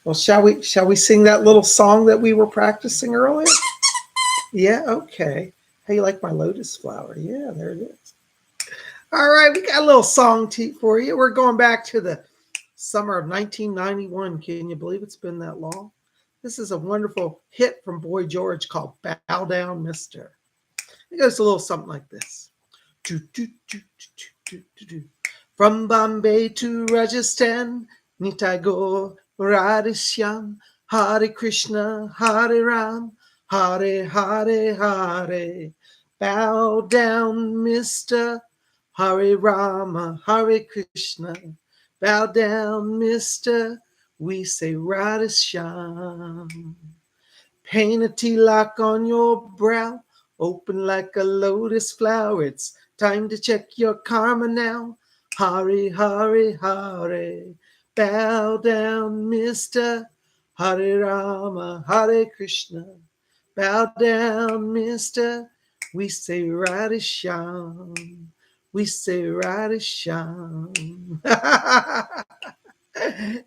Well, shall we sing that little song that we were practicing earlier? Yeah, okay. How you like my lotus flower? Yeah, there it is. All right, we got a little song for you. We're going back to the summer of 1991. Can you believe it's been that long? This is a wonderful hit from Boy George called Bow Down, Mister. It goes a little something like this. Do, do, do, do, do, do, do. From Bombay to Rajasthan, Nitai go Radhishyam, Hare Krishna, Hare Ram, Hare Hare Hare. Bow down, Mister. Hare Rama, Hare Krishna. Bow down, Mister. We say Radhishyam. Paint a tilak on your brow, open like a lotus flower. It's time to check your karma now. Hare, Hare, Hare. Bow down, Mister. Hare Rama, Hare Krishna. Bow down, Mister. We say Radhishyam. We say Radhishyam.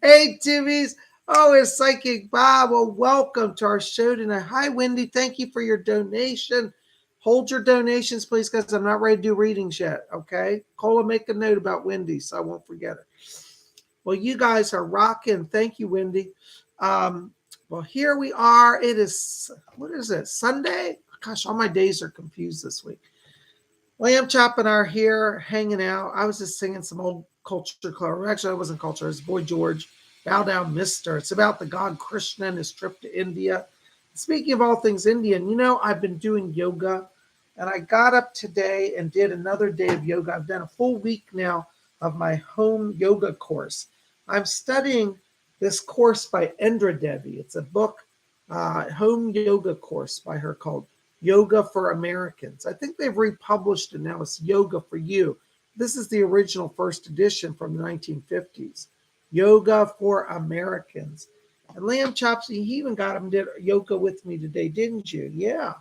Hey, Timmies. Oh, it's Psychic Bob. Well, welcome to our show tonight. Hi, Wendy. Thank you for your donation. Hold your donations, please, because I'm not ready to do readings yet, okay? Cola, make a note about Wendy so I won't forget it. Well, you guys are rocking. Thank you, Wendy. Well, here we are. It is, what is it, Sunday? Gosh, all my days are confused this week. Lamb Chop and I are here hanging out. I was just singing some old culture club. Actually, I wasn't culture. It was Boy George, Bow Down Mister. It's about the god Krishna and his trip to India. Speaking of all things Indian, you know, I've been doing yoga, and I got up today and did another day of yoga. I've done a full week now of my home yoga course. I'm studying this course by Indra Devi. It's a book, home yoga course by her called Yoga for Americans. I think they've republished it now. It's Yoga for You. This is the original first edition from the 1950s. Yoga for Americans. And Lamb Chops, he even got him did yoga with me today, didn't you? Yeah.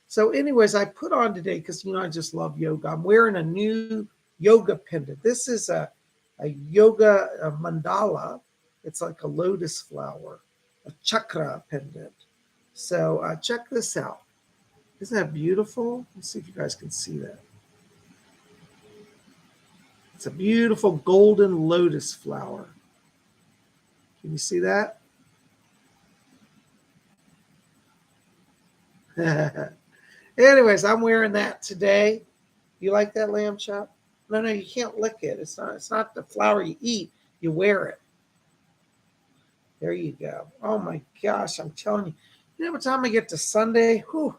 So anyways, I put on today because, you know, I just love yoga. I'm wearing a new yoga pendant. This is a yoga mandala. It's like a lotus flower, a chakra pendant. So check this out. Isn't that beautiful? Let's see if you guys can see that. It's a beautiful golden lotus flower. Can you see that? Anyways, I'm wearing that today. You like that, Lamb Chop? No, you can't lick it. It's not the flower you eat. You wear it. There you go. Oh my gosh, I'm telling you. You know what time I get to Sunday? Whew.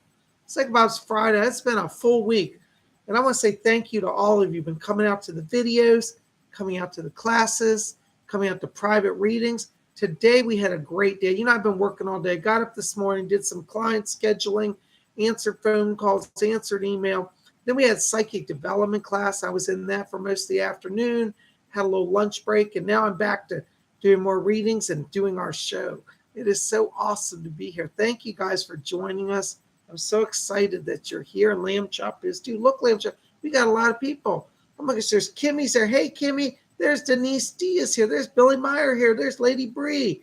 It's like about Friday. It's been a full week. And I want to say thank you to all of you who've been coming out to the videos, coming out to the classes, coming out to private readings. Today we had a great day. You know, I've been working all day. Got up this morning, did some client scheduling, answered phone calls, answered email. Then we had psychic development class. I was in that for most of the afternoon, had a little lunch break, and now I'm back to doing more readings and doing our show. It is so awesome to be here. Thank you guys for joining us. I'm so excited that you're here. And Lamb Chop is too. Look, Lamb Chop, we got a lot of people. Oh my gosh, there's Kimmy's there. Hey, Kimmy. There's Denise Diaz here. There's Billy Meyer here. There's Lady Bree.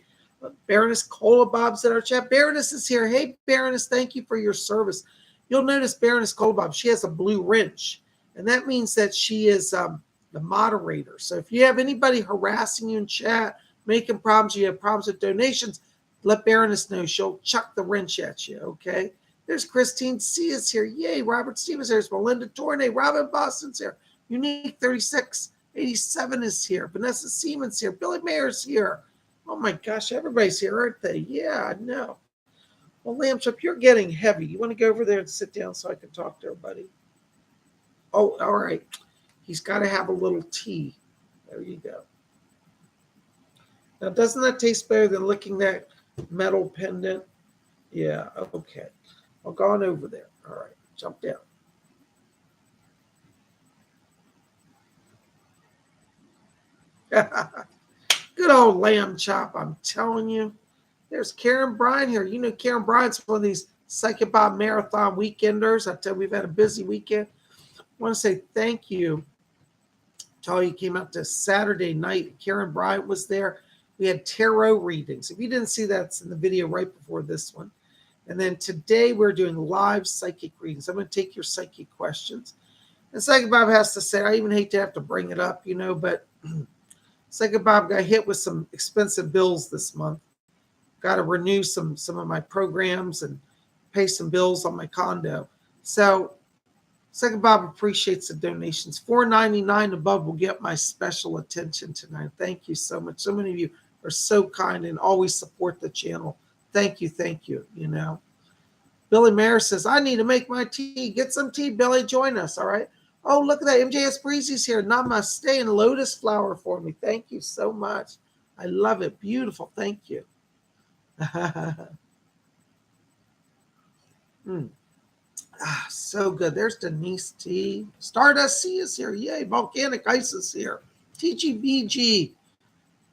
Baroness Cola Bob's in our chat. Baroness is here. Hey, Baroness, thank you for your service. You'll notice Baroness Cola Bob, she has a blue wrench. And that means that she is the moderator. So if you have anybody harassing you in chat, making problems, you have problems with donations, let Baroness know. She'll chuck the wrench at you, okay? There's Christine C. is here. Yay. Robert Stevens here. There's Melinda Tornay. Robin Boston's here. Unique 3687 is here. Vanessa Siemens here. Billy Mayer's here. Oh my gosh, everybody's here, aren't they? Yeah, I know. Well, Lamb Chop, you're getting heavy. You want to go over there and sit down so I can talk to everybody? Oh, all right. He's got to have a little tea. There you go. Now, doesn't that taste better than licking that metal pendant? Yeah, okay. I'll go on over there. All right, jump down. Good old Lamb Chop, I'm telling you. There's Karen Bryan here. You know Karen Bryan's one of these Psychic Bob Marathon weekenders. I tell you, we've had a busy weekend. I want to say thank you to all you came out to Saturday night. Karen Bryan was there. We had tarot readings. If you didn't see that, it's in the video right before this one. And then today we're doing live psychic readings. I'm going to take your psychic questions. And Psychic Bob has to say, I even hate to have to bring it up, but Psychic Bob got hit with some expensive bills this month. Got to renew some of my programs and pay some bills on my condo. So Psychic Bob appreciates the donations. $4.99 above will get my special attention tonight. Thank you so much. So many of you are so kind and always support the channel. Thank you, Billy Mayer says, I need to make my tea. Get some tea, Billy. Join us, all right? Oh, look at that. MJS Breezy's here. Namaste and lotus flower for me. Thank you so much. I love it. Beautiful. Thank you. So good. There's Denise T. Stardust C is here. Yay. Volcanic Ice is here. TGBG.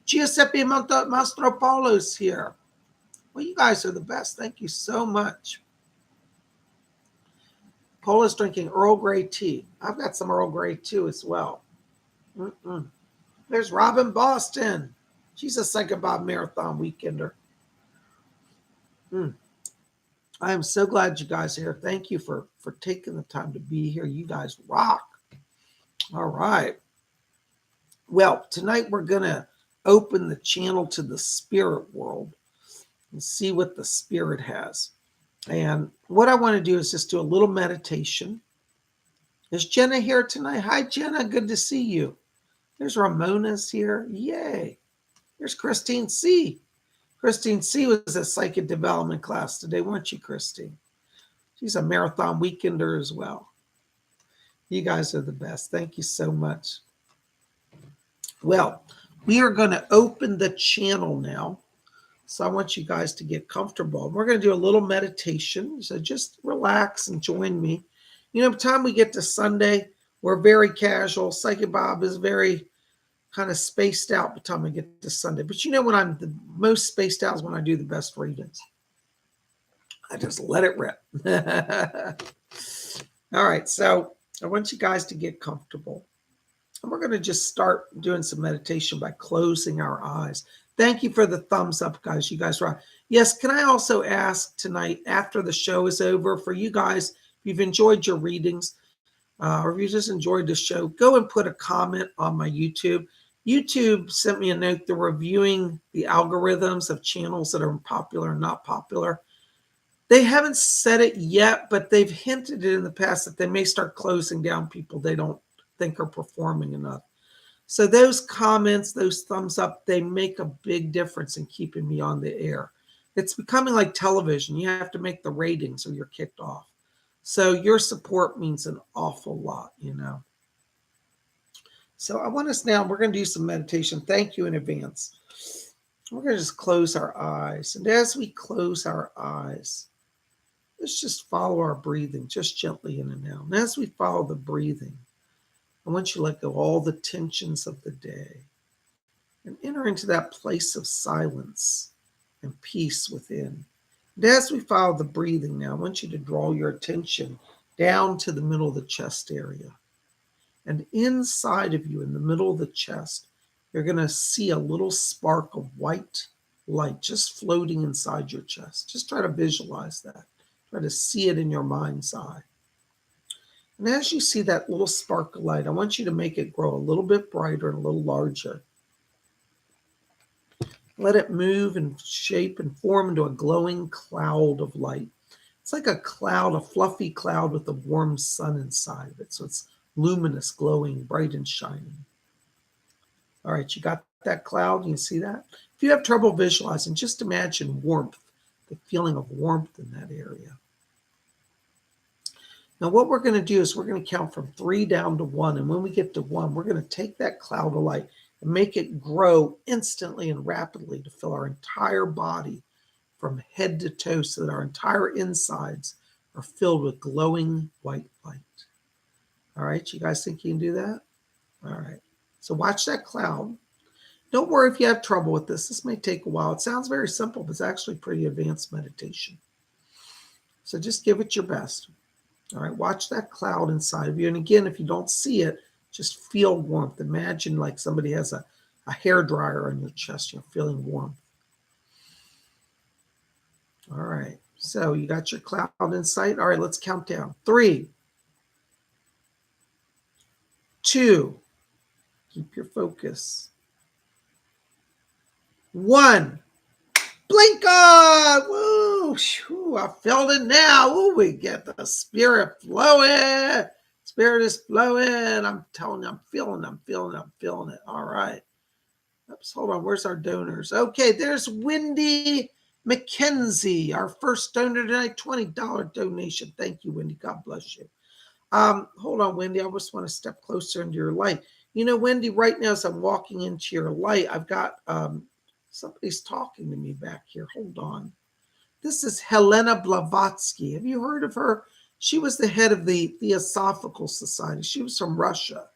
Giuseppe Mastropolo is here. Well, you guys are the best. Thank you so much. Paula's drinking Earl Grey tea. I've got some Earl Grey too as well. There's Robin Boston. She's a Psychic Bob Marathon weekender. I am so glad you guys are here. Thank you for taking the time to be here. You guys rock. All right. Well, tonight we're going to open the channel to the spirit world and see what the spirit has. And what I want to do is just do a little meditation. Is Jenna here tonight? Hi, Jenna. Good to see you. There's Ramona's here. Yay. There's Christine C. Christine C was a psychic development class today, weren't you, Christine? She's a marathon weekender as well. You guys are the best. Thank you so much. Well, we are going to open the channel now. So I want you guys to get comfortable. We're going to do a little meditation. So just relax and join me. By the time we get to Sunday, we're very casual. Psychic Bob is very kind of spaced out by the time I get to Sunday. But when I'm the most spaced out is when I do the best readings. I just let it rip. All right. So I want you guys to get comfortable. And we're going to just start doing some meditation by closing our eyes. Thank you for the thumbs up, guys. You guys rock. Yes, can I also ask tonight, after the show is over, for you guys, if you've enjoyed your readings, or if you just enjoyed the show, go and put a comment on my YouTube. YouTube sent me a note. They're reviewing the algorithms of channels that are popular and not popular. They haven't said it yet, but they've hinted it in the past that they may start closing down people they don't think are performing enough. So those comments, those thumbs up, they make a big difference in keeping me on the air. It's becoming like television. You have to make the ratings or you're kicked off. So your support means an awful lot, So I want us now, we're going to do some meditation. Thank you in advance. We're going to just close our eyes. And as we close our eyes, let's just follow our breathing, just gently in and out. And as we follow the breathing, I want you to let go of all the tensions of the day and enter into that place of silence and peace within. And as we follow the breathing now, I want you to draw your attention down to the middle of the chest area. And inside of you, in the middle of the chest, you're going to see a little spark of white light just floating inside your chest. Just try to visualize that. Try to see it in your mind's eye. And as you see that little spark of light, I want you to make it grow a little bit brighter and a little larger. Let it move and shape and form into a glowing cloud of light. It's like a cloud, a fluffy cloud with a warm sun inside of it. So it's luminous, glowing, bright and shining. All right, you got that cloud? You can see that? If you have trouble visualizing, just imagine warmth, the feeling of warmth in that area. Now, what we're going to do is we're going to count from 3 down to 1. And when we get to 1, we're going to take that cloud of light and make it grow instantly and rapidly to fill our entire body from head to toe so that our entire insides are filled with glowing white light. All right, you guys think you can do that? All right, so watch that cloud. Don't worry if you have trouble with this. This may take a while. It sounds very simple, but it's actually pretty advanced meditation. So just give it your best. All right, watch that cloud inside of you. And again, if you don't see it, just feel warmth. Imagine like somebody has a a hair dryer on your chest. You're feeling warm. All right. So you got your cloud in sight. All right, let's count down. 3, 2, keep your focus. 1. Blink on! Woo! Whew, I felt it now. Ooh, we get the spirit flowing. Spirit is flowing. I'm telling you, I'm feeling it. All right. Oops, hold on. Where's our donors? Okay, there's Wendy McKenzie, our first donor tonight, $20 donation. Thank you, Wendy. God bless you. Hold on, Wendy. I just want to step closer into your light. You know, Wendy, right now as I'm walking into your light, I've got somebody's talking to me back here. Hold on. This is Helena Blavatsky. Have you heard of her? She was the head of the Theosophical Society. She was from Russia.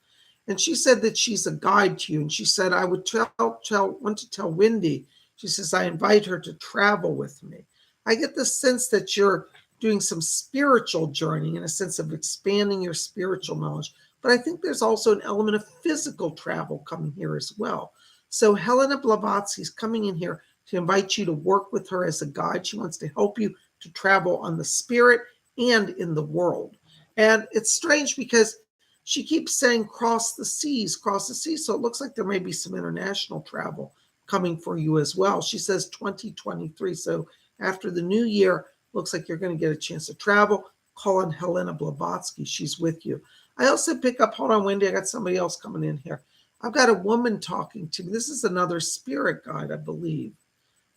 And she said that she's a guide to you. And she said, I would want to tell Wendy. She says, I invite her to travel with me. I get the sense that you're doing some spiritual journeying in a sense of expanding your spiritual knowledge. But I think there's also an element of physical travel coming here as well. So Helena Blavatsky is coming in here to invite you to work with her as a guide. She wants to help you to travel on the spirit and in the world. And it's strange because she keeps saying cross the seas. So it looks like there may be some international travel coming for you as well. She says 2023. So after the new year, looks like you're going to get a chance to travel. Call on Helena Blavatsky. She's with you. I also pick up, hold on, Wendy, I got somebody else coming in here. I've got a woman talking to me. This is another spirit guide, I believe.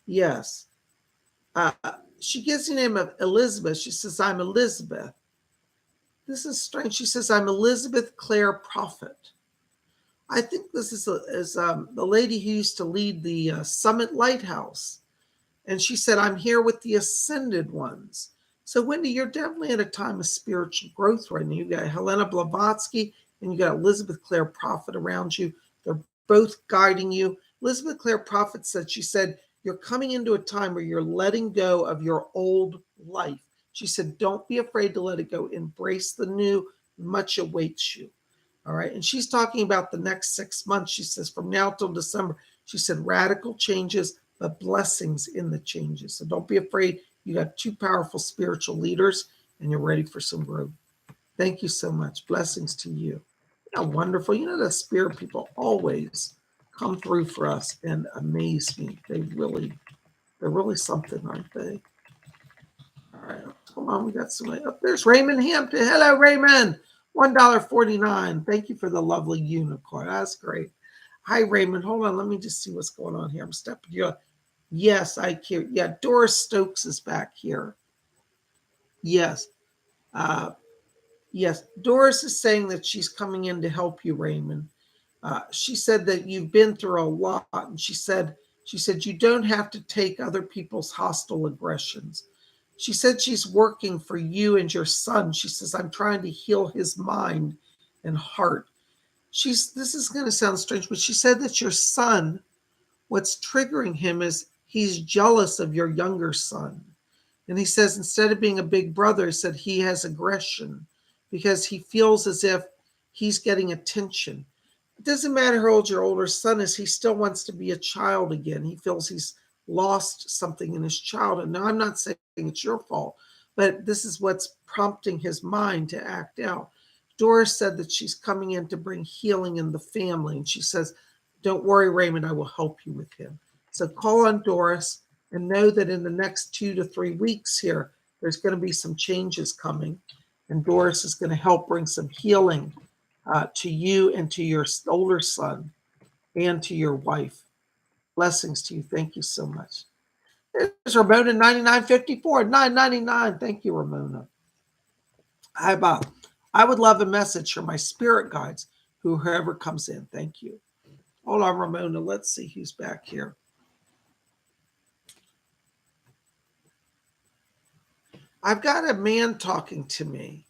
Yes. She gives the name of Elizabeth. She says, I'm Elizabeth. This is strange. She says, I'm Elizabeth Clare Prophet. I think this is the lady who used to lead the Summit Lighthouse. And she said, I'm here with the Ascended Ones. So, Wendy, you're definitely at a time of spiritual growth right now. You got Helena Blavatsky and you got Elizabeth Clare Prophet around you. They're both guiding you. Elizabeth Clare Prophet said, she said, you're coming into a time where you're letting go of your old life. She said, don't be afraid to let it go. Embrace the new. Much awaits you. All right. And she's talking about the next 6 months. She says, from now till December, she said, radical changes, but blessings in the changes. So don't be afraid. You got 2 powerful spiritual leaders and you're ready for some growth. Thank you so much. Blessings to you. How wonderful. You know, the spirit people always come through for us and amaze me. They're really something, aren't they? All right. Hold on. We got somebody up. There's Raymond Hampton. Hello, Raymond. $1.49. Thank you for the lovely unicorn. That's great. Hi, Raymond. Hold on. Let me just see what's going on here. I'm stepping you up. Yes, I can. Yeah, Doris Stokes is back here. Yes. Yes. Doris is saying that she's coming in to help you, Raymond. She said that you've been through a lot. And she said you don't have to take other people's hostile aggressions. She said she's working for you and your son. She says, I'm trying to heal his mind and heart. This is going to sound strange, but she said that your son, what's triggering him is he's jealous of your younger son. And he says, instead of being a big brother, he said he has aggression because he feels as if he's getting attention. It doesn't matter how old your older son is, he still wants to be a child again. He feels he's lost something in his childhood. Now, I'm not saying it's your fault, but this is what's prompting his mind to act out. Doris said that she's coming in to bring healing in the family. And she says, don't worry, Raymond, I will help you with him. So call on Doris and know that in the next 2 to 3 weeks here, there's going to be some changes coming. And Doris is going to help bring some healing to you and to your older son and to your wife. Blessings to you. Thank you so much. There's Ramona 9954, $9.99. Thank you, Ramona. Hi, Bob. I would love a message from my spirit guides, whoever comes in. Thank you. Hold on, Ramona. Let's see who's back here. I've got a man talking to me.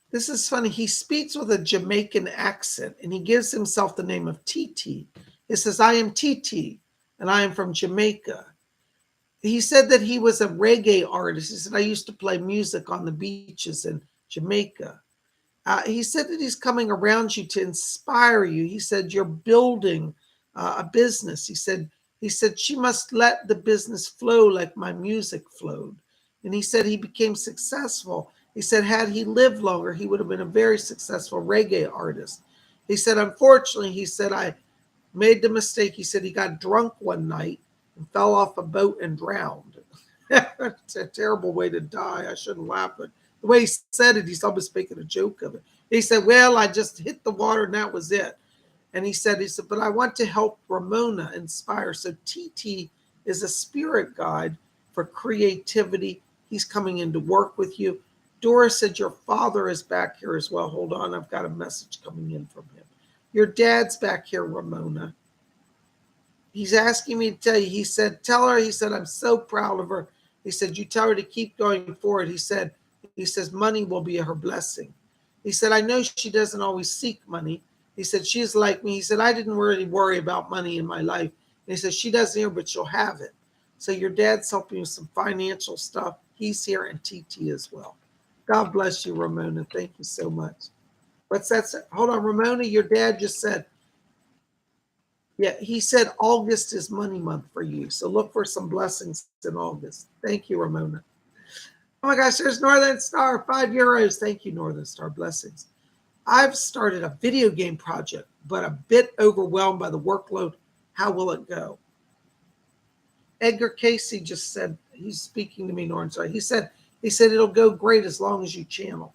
This is funny. He speaks with a Jamaican accent, and he gives himself the name of TT. He says, I am TT, and I am from Jamaica. He said that he was a reggae artist. He said, I used to play music on the beaches in Jamaica. He said that he's coming around you to inspire you. He said you're building a business. He said she must let the business flow like my music flowed. And he said he became successful. He said had he lived longer, he would have been a very successful reggae artist. He said, unfortunately, he said, I made the mistake. He said he got drunk one night and fell off a boat and drowned. It's a terrible way to die. I shouldn't laugh, but the way he said it, he's almost making a joke of it. He said, well, I just hit the water and that was it. And he said, but I want to help Ramona inspire. So TT is a spirit guide for creativity. He's coming in to work with you. Doris said, your father is back here as well. Hold on, I've got a message coming in from him. Your dad's back here, Ramona. He's asking me to tell you. He said, tell her, he said, I'm so proud of her. He said, you tell her to keep going forward. He says, money will be her blessing. He said, I know she doesn't always seek money. He said, she's like me. He said, I didn't really worry about money in my life. And he said, she doesn't here, but she'll have it. So your dad's helping you with some financial stuff. He's here, and TT as well. God bless you, Ramona. Thank you so much. What's that? Hold on, Ramona, your dad just said, yeah, he said August is money month for you. So look for some blessings in August. Thank you, Ramona. Oh my gosh, there's Northern Star, €5. Thank you, Northern Star. Blessings. I've started a video game project, but a bit overwhelmed by the workload. How will it go? Edgar Casey just said, he's speaking to me, Northern Star. He said it'll go great as long as you channel.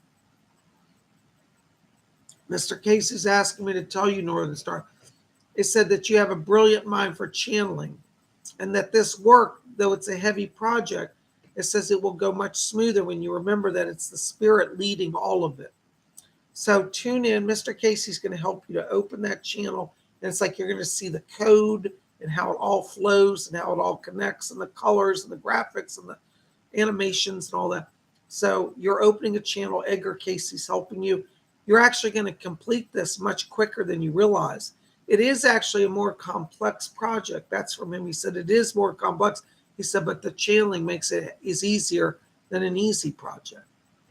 Mr. Casey's asking me to tell you, Northern Star. It said that you have a brilliant mind for channeling, and that this work, though it's a heavy project, it says it will go much smoother when you remember that it's the spirit leading all of it. So tune in. Mr. Casey's going to help you to open that channel, and it's like you're going to see the code and how it all flows and how it all connects and the colors and the graphics and the animations and all that. So you're opening a channel. Edgar Casey's helping you. You're actually going to complete this much quicker than you realize. It is actually a more complex project. That's from him. He said it is more complex. He said, but the channeling makes it is easier than an easy project.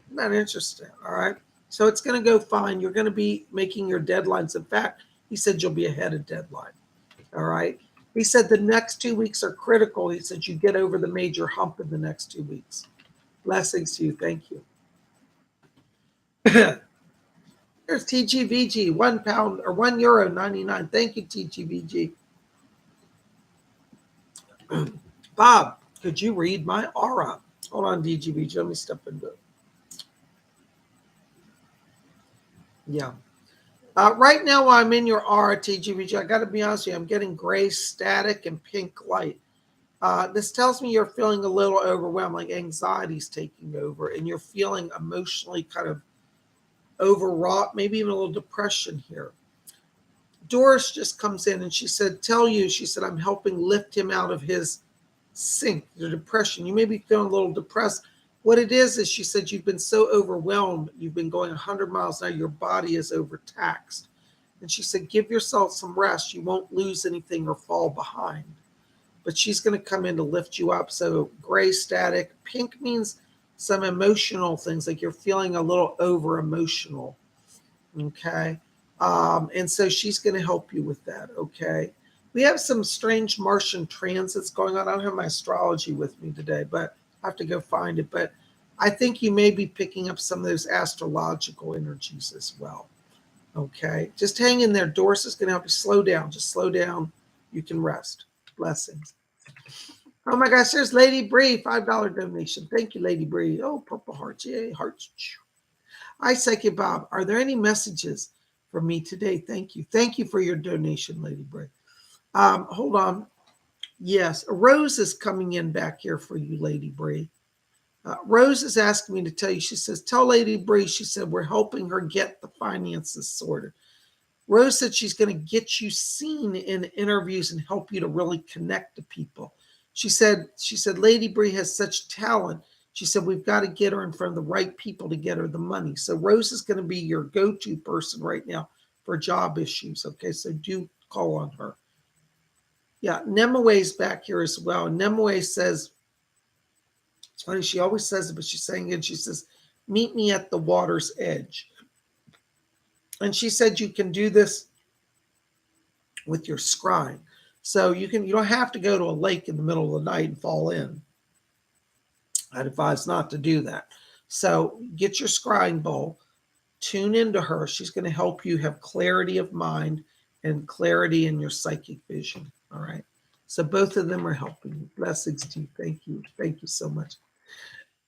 Isn't that interesting? All right. So it's going to go fine. You're going to be making your deadlines. In fact, he said you'll be ahead of deadline. All right. He said the next 2 weeks are critical. He said you get over the major hump in the next 2 weeks. Blessings to you. Thank you. There's TGVG, £1 or €1.99. Thank you, TGVG. Bob, could you read my aura? Hold on, DGVG. Let me step into it. Yeah. Right now, while I'm in your aura, TGVG, I got to be honest with you, I'm getting gray static and pink light. This tells me you're feeling a little overwhelmed, like anxiety's taking over, and you're feeling emotionally kind of overwrought, maybe even a little depression here. Doris just comes in and she said, she said, I'm helping lift him out of his sink, the depression. You may be feeling a little depressed. What it is she said, you've been so overwhelmed. You've been going 100 miles an hour. Your body is overtaxed. And she said, give yourself some rest. You won't lose anything or fall behind. But she's going to come in to lift you up. So gray static. Pink means some emotional things, like you're feeling a little over emotional. Okay. And so she's going to help you with that. Okay. We have some strange Martian transits going on. I don't have my astrology with me today, but I have to go find it. But I think you may be picking up some of those astrological energies as well. Okay. Just hang in there. Doris is going to help you slow down. Just slow down. You can rest. Blessings. Oh my gosh, there's Lady Bree, $5 donation. Thank you, Lady Bree. Oh, purple hearts. Yay, hearts. Hi, Psychic Bob. Are there any messages for me today? Thank you. Thank you for your donation, Lady Bree. Hold on. Yes, Rose is coming in back here for you, Lady Bree. Rose is asking me to tell you. She says, tell Lady Bree, she said, we're helping her get the finances sorted. Rose said she's going to get you seen in interviews and help you to really connect to people. She said, Lady Bree has such talent. She said, we've got to get her in front of the right people to get her the money. So Rose is going to be your go-to person right now for job issues. Okay, so do call on her. Yeah, Nemoe's back here as well. Nemoe says, it's funny, she always says it, but she's saying it. She says, meet me at the water's edge. And she said you can do this with your scrying. So you don't have to go to a lake in the middle of the night and fall in. I'd advise not to do that. So get your scrying bowl, tune into her. She's going to help you have clarity of mind and clarity in your psychic vision. All right. So both of them are helping you. Blessings to you. Thank you. Thank you so much.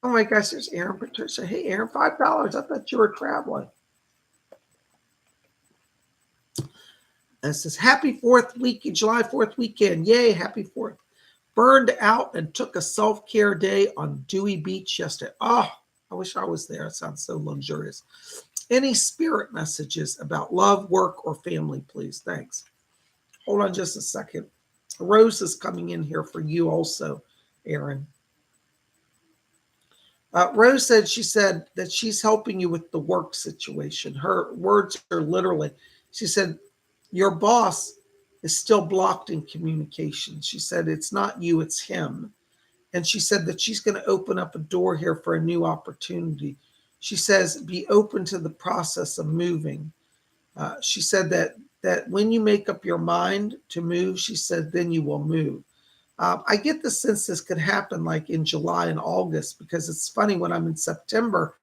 Oh my gosh, there's Aaron Patricia. Hey, Aaron, $5. I thought you were traveling. And it says, happy 4th week, July 4th weekend. Yay, happy 4th. Burned out and took a self-care day on Dewey Beach yesterday. Oh, I wish I was there. It sounds so luxurious. Any spirit messages about love, work, or family, please? Thanks. Hold on just a second. Rose is coming in here for you also, Aaron. Rose said that she's helping you with the work situation. Her words are literally, she said, your boss is still blocked in communication. She said, it's not you, it's him. And she said that she's going to open up a door here for a new opportunity. She says, be open to the process of moving. She said that when you make up your mind to move, she said, then you will move. I get the sense this could happen like in July and August, because it's funny, when I'm in September,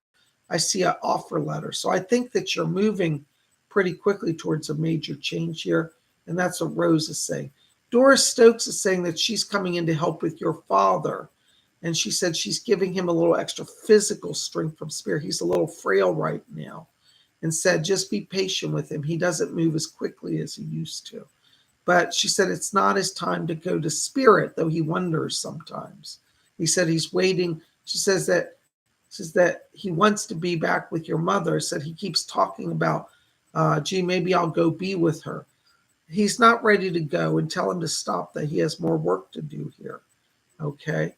I see an offer letter. So I think that you're moving pretty quickly towards a major change here. And that's what Rose is saying. Doris Stokes is saying that she's coming in to help with your father. And she said she's giving him a little extra physical strength from spirit. He's a little frail right now. And said, just be patient with him. He doesn't move as quickly as he used to. But she said it's not his time to go to spirit, though he wonders sometimes. He said he's waiting. She says that he wants to be back with your mother. Said he keeps talking about, gee, maybe I'll go be with her. He's not ready to go, and tell him to stop, that he has more work to do here. Okay.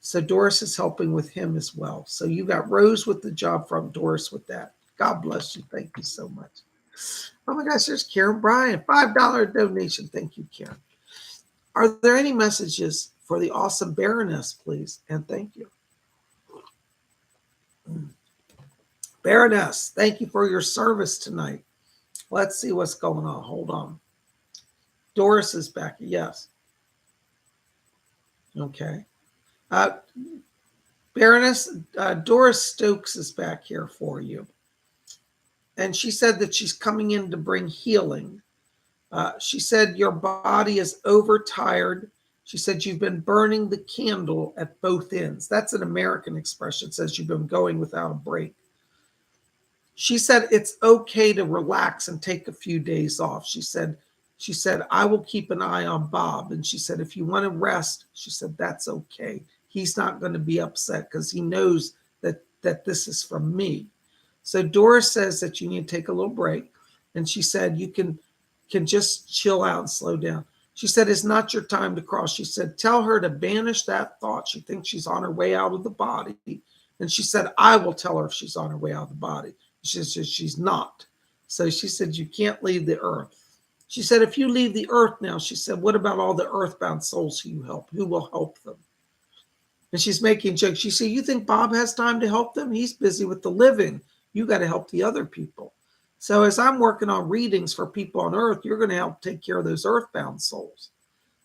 So Doris is helping with him as well. So you got Rose with the job from Doris with that. God bless you. Thank you so much. Oh my gosh, there's Karen Bryan, $5 donation. Thank you, Karen. Are there any messages for the awesome Baroness, please? And thank you. Baroness, thank you for your service tonight. Let's see what's going on. Hold on. Doris is back. Yes. Okay. Baroness, Doris Stokes is back here for you. And she said that she's coming in to bring healing. She said your body is overtired. She said you've been burning the candle at both ends. That's an American expression. It says you've been going without a break. She said it's okay to relax and take a few days off. She said, I will keep an eye on Bob. And she said, if you want to rest, she said, that's okay. He's not going to be upset because he knows that this is from me. So Doris says that you need to take a little break. And she said, you can just chill out and slow down. She said, it's not your time to cross. She said, tell her to banish that thought. She thinks she's on her way out of the body. And she said, I will tell her if she's on her way out of the body. She said, she's not. So she said, you can't leave the earth. She said, if you leave the earth now, she said, what about all the earthbound souls who you help? Who will help them? And she's making jokes. She said, you think Bob has time to help them? He's busy with the living. You got to help the other people. So as I'm working on readings for people on earth, you're going to help take care of those earthbound souls.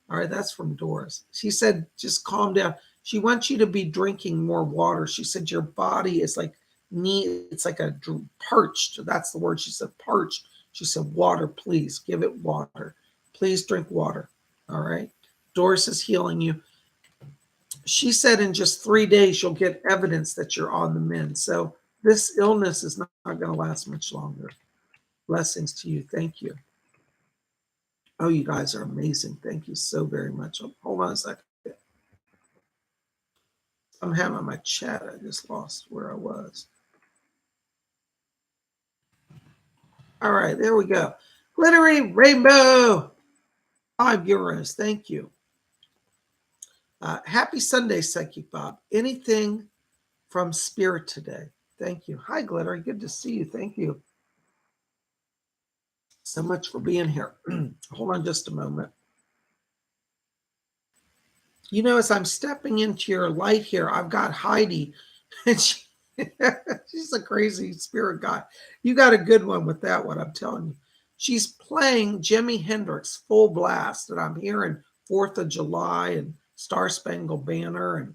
All right, that's from Doris. She said, just calm down. She wants you to be drinking more water. She said, your body is like it's like a parched. That's the word. She said, parched. She said, water, please give it water. Please drink water. All right. Doris is healing you. She said in just 3 days, you'll get evidence that you're on the mend. So this illness is not going to last much longer. Blessings to you. Thank you. Oh, you guys are amazing. Thank you so very much. Hold on a second. I'm having my chat. I just lost where I was. All right, there we go. Glittery rainbow. €5. Thank you. Happy Sunday, Psychic Bob. Anything from Spirit today? Thank you. Hi, Glittery. Good to see you. Thank you so much for being here. Hold on just a moment. You know, as I'm stepping into your light here, I've got Heidi, and She's a crazy spirit guy. You got a good one with that one, I'm telling you. She's playing Jimi Hendrix full blast, and I'm hearing 4th of July and Star Spangled Banner. And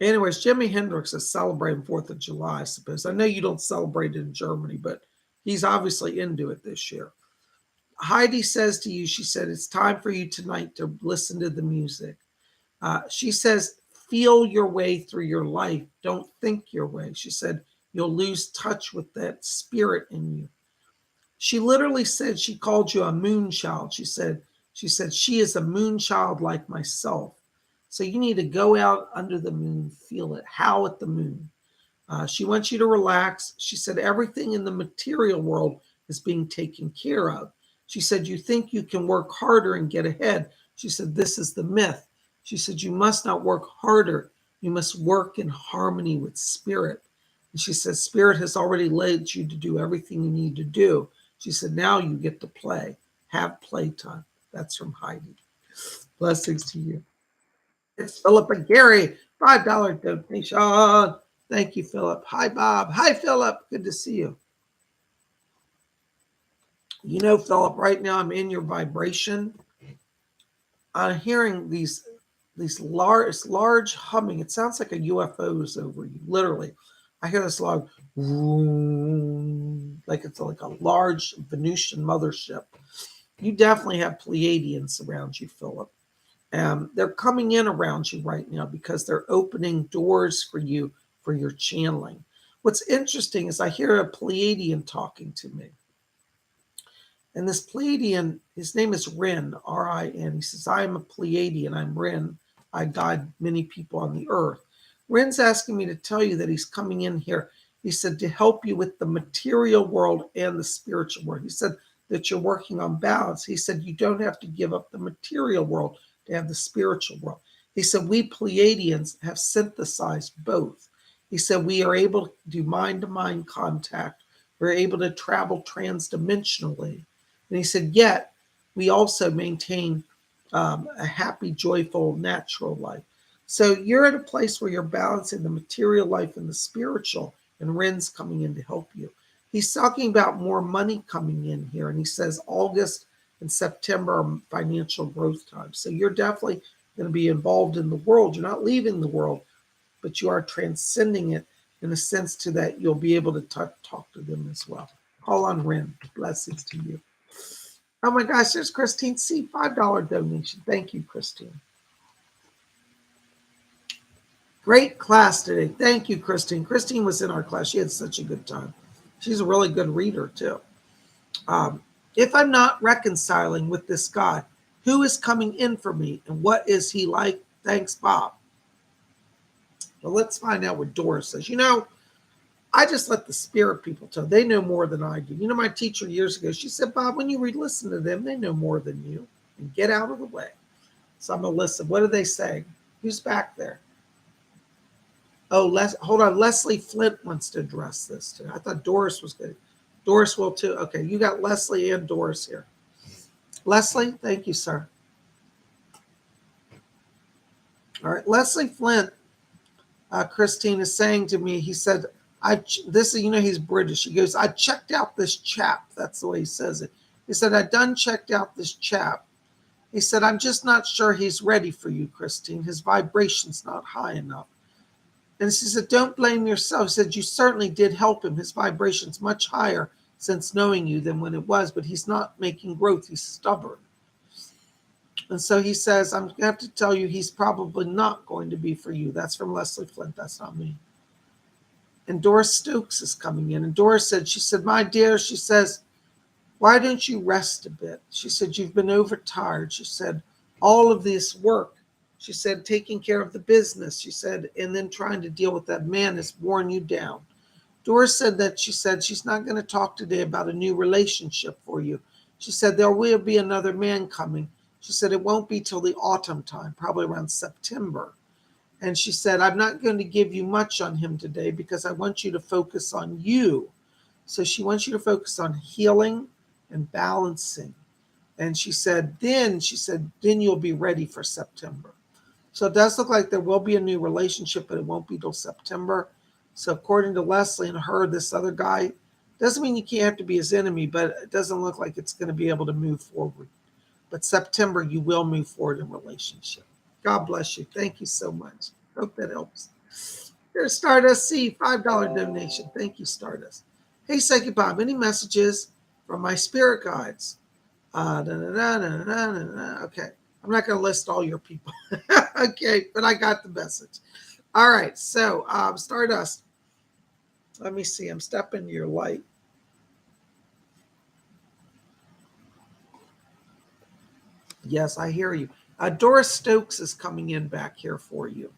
anyways, Jimi Hendrix is celebrating 4th of July, I suppose. I know you don't celebrate it in Germany, but he's obviously into it this year. Heidi says to you, she said, it's time for you tonight to listen to the music. She says, feel your way through your life. Don't think your way. She said, you'll lose touch with that spirit in you. She literally said she called you a moon child. She said she is a moon child like myself. So you need to go out under the moon, feel it, howl at the moon. She wants you to relax. She said everything in the material world is being taken care of. She said you think you can work harder and get ahead. She said this is the myth. She said you must not work harder. You must work in harmony with spirit. And she said spirit has already led you to do everything you need to do. She said now you get to play. Have playtime. That's from Heidi. Blessings to you. It's Philip and Gary. $5 donation. Thank you, Philip. Hi, Bob. Hi, Philip. Good to see you. You know, Philip, right now I'm in your vibration. I'm hearing these large humming. It sounds like a UFO is over you, literally. I hear this loud, like it's like a large Venusian mothership. You definitely have Pleiadians around you, Philip. They're coming in around you right now because they're opening doors for you for your channeling. What's interesting is I hear a Pleiadian talking to me. And this Pleiadian, his name is Rin, R-I-N. He says, I am a Pleiadian. I'm Rin. I guide many people on the earth. Rin's asking me to tell you that he's coming in here. He said, to help you with the material world and the spiritual world. He said that you're working on balance. He said, you don't have to give up the material world to have the spiritual world. He said, we Pleiadians have synthesized both. He said, we are able to do mind-to-mind contact. We're able to travel transdimensionally. And he said, yet we also maintain a happy, joyful, natural life. So you're at a place where you're balancing the material life and the spiritual, and Ren's coming in to help you. He's talking about more money coming in here, and he says August and September are financial growth times. So you're definitely going to be involved in the world. You're not leaving the world, but you are transcending it in a sense to that you'll be able to talk to them as well. Call on Ren. Blessings to you. Oh my gosh, there's Christine C. $5 donation. Thank you, Christine. Great class today. Thank you, Christine. Christine was in our class. She had such a good time. She's a really good reader, too. If I'm not reconciling with this guy, who is coming in for me and what is he like? Thanks, Bob. Well, let's find out what Doris says. You know, I just let the spirit people tell. They know more than I do. You know, my teacher years ago, she said, Bob, when you listen to them, they know more than you. And get out of the way. So I'm going to listen. What are they saying? Who's back there? Oh, hold on. Leslie Flint wants to address this too. I thought Doris was good. Doris will too. Okay, you got Leslie and Doris here. Leslie, thank you, sir. All right, Leslie Flint, Christine is saying to me, he said, he's British. He goes, I checked out this chap. That's the way he says it. He said, I done checked out this chap. He said, I'm just not sure he's ready for you, Christine. His vibration's not high enough. And she said, don't blame yourself. He said, you certainly did help him. His vibration's much higher since knowing you than when it was, but he's not making growth. He's stubborn. And so he says, I'm going to have to tell you, he's probably not going to be for you. That's from Leslie Flint. That's not me. And Doris Stokes is coming in. And Doris said, she said, my dear, she says, why don't you rest a bit? She said, you've been overtired. She said, all of this work, she said, taking care of the business, she said, and then trying to deal with that man has worn you down. Doris said that she said she's not going to talk today about a new relationship for you. She said, there will be another man coming. She said, it won't be till the autumn time, probably around September. And she said, I'm not going to give you much on him today because I want you to focus on you. So she wants you to focus on healing and balancing. And she said, then you'll be ready for September. So it does look like there will be a new relationship, but it won't be till September. So according to Leslie and her, this other guy, doesn't mean you can't have to be his enemy, but it doesn't look like it's going to be able to move forward. But September, you will move forward in relationship. God bless you. Thank you so much. Hope that helps. Here's Stardust C, $5 donation. Thank you, Stardust. Hey, Psychic Bob, any messages from my spirit guides? Okay. I'm not going to list all your people. Okay, but I got the message. All right, so Stardust. Let me see. I'm stepping to your light. Yes, I hear you. Doris Stokes is coming in back here for you.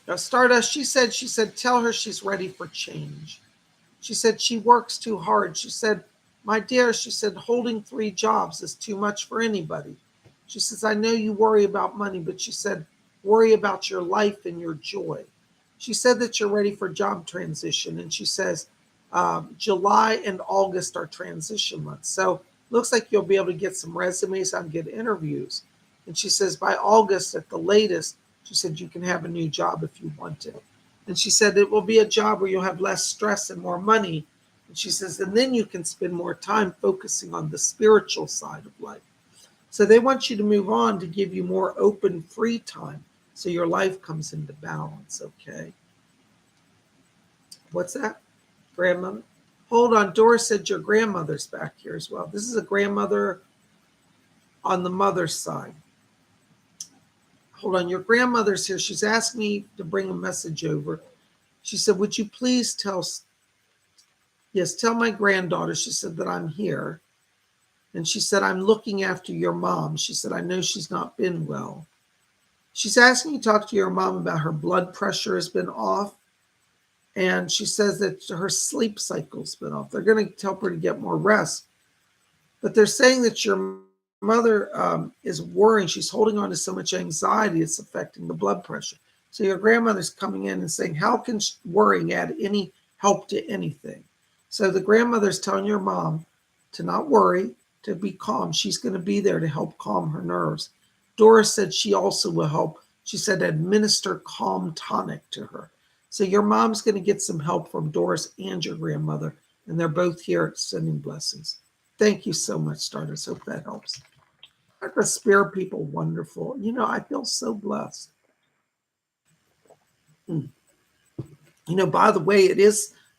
Now, Stardust, she said, tell her she's ready for change. She said she works too hard. She said, my dear, she said, holding 3 jobs is too much for anybody. She says, I know you worry about money, but she said, worry about your life and your joy. She said that you're ready for job transition. And she says, July and August are transition months. So looks like you'll be able to get some resumes and get interviews. And she says, by August at the latest, she said, you can have a new job if you want it. And she said, it will be a job where you'll have less stress and more money. And she says, and then you can spend more time focusing on the spiritual side of life. So they want you to move on to give you more open, free time so your life comes into balance, okay? What's that? Grandmother? Hold on, Doris said your grandmother's back here as well. This is a grandmother on the mother's side. Hold on, your grandmother's here. She's asked me to bring a message over. She said, would you please tell my granddaughter, she said, that I'm here. And she said, I'm looking after your mom. She said, I know she's not been well. She's asking you to talk to your mom about her blood pressure has been off. And she says that her sleep cycle's been off. They're going to help her to get more rest. But they're saying that your mother is worrying. She's holding on to so much anxiety, it's affecting the blood pressure. So your grandmother's coming in and saying, how can worrying add any help to anything? So the grandmother's telling your mom to not worry, to be calm. She's going to be there to help calm her nerves. Doris said she also will help. She said administer calm tonic to her. So your mom's going to get some help from Doris and your grandmother, and they're both here sending blessings. Thank you so much, Stardust. Hope that helps. Aren't the spirit people wonderful? You know, I feel so blessed. You know, by the way,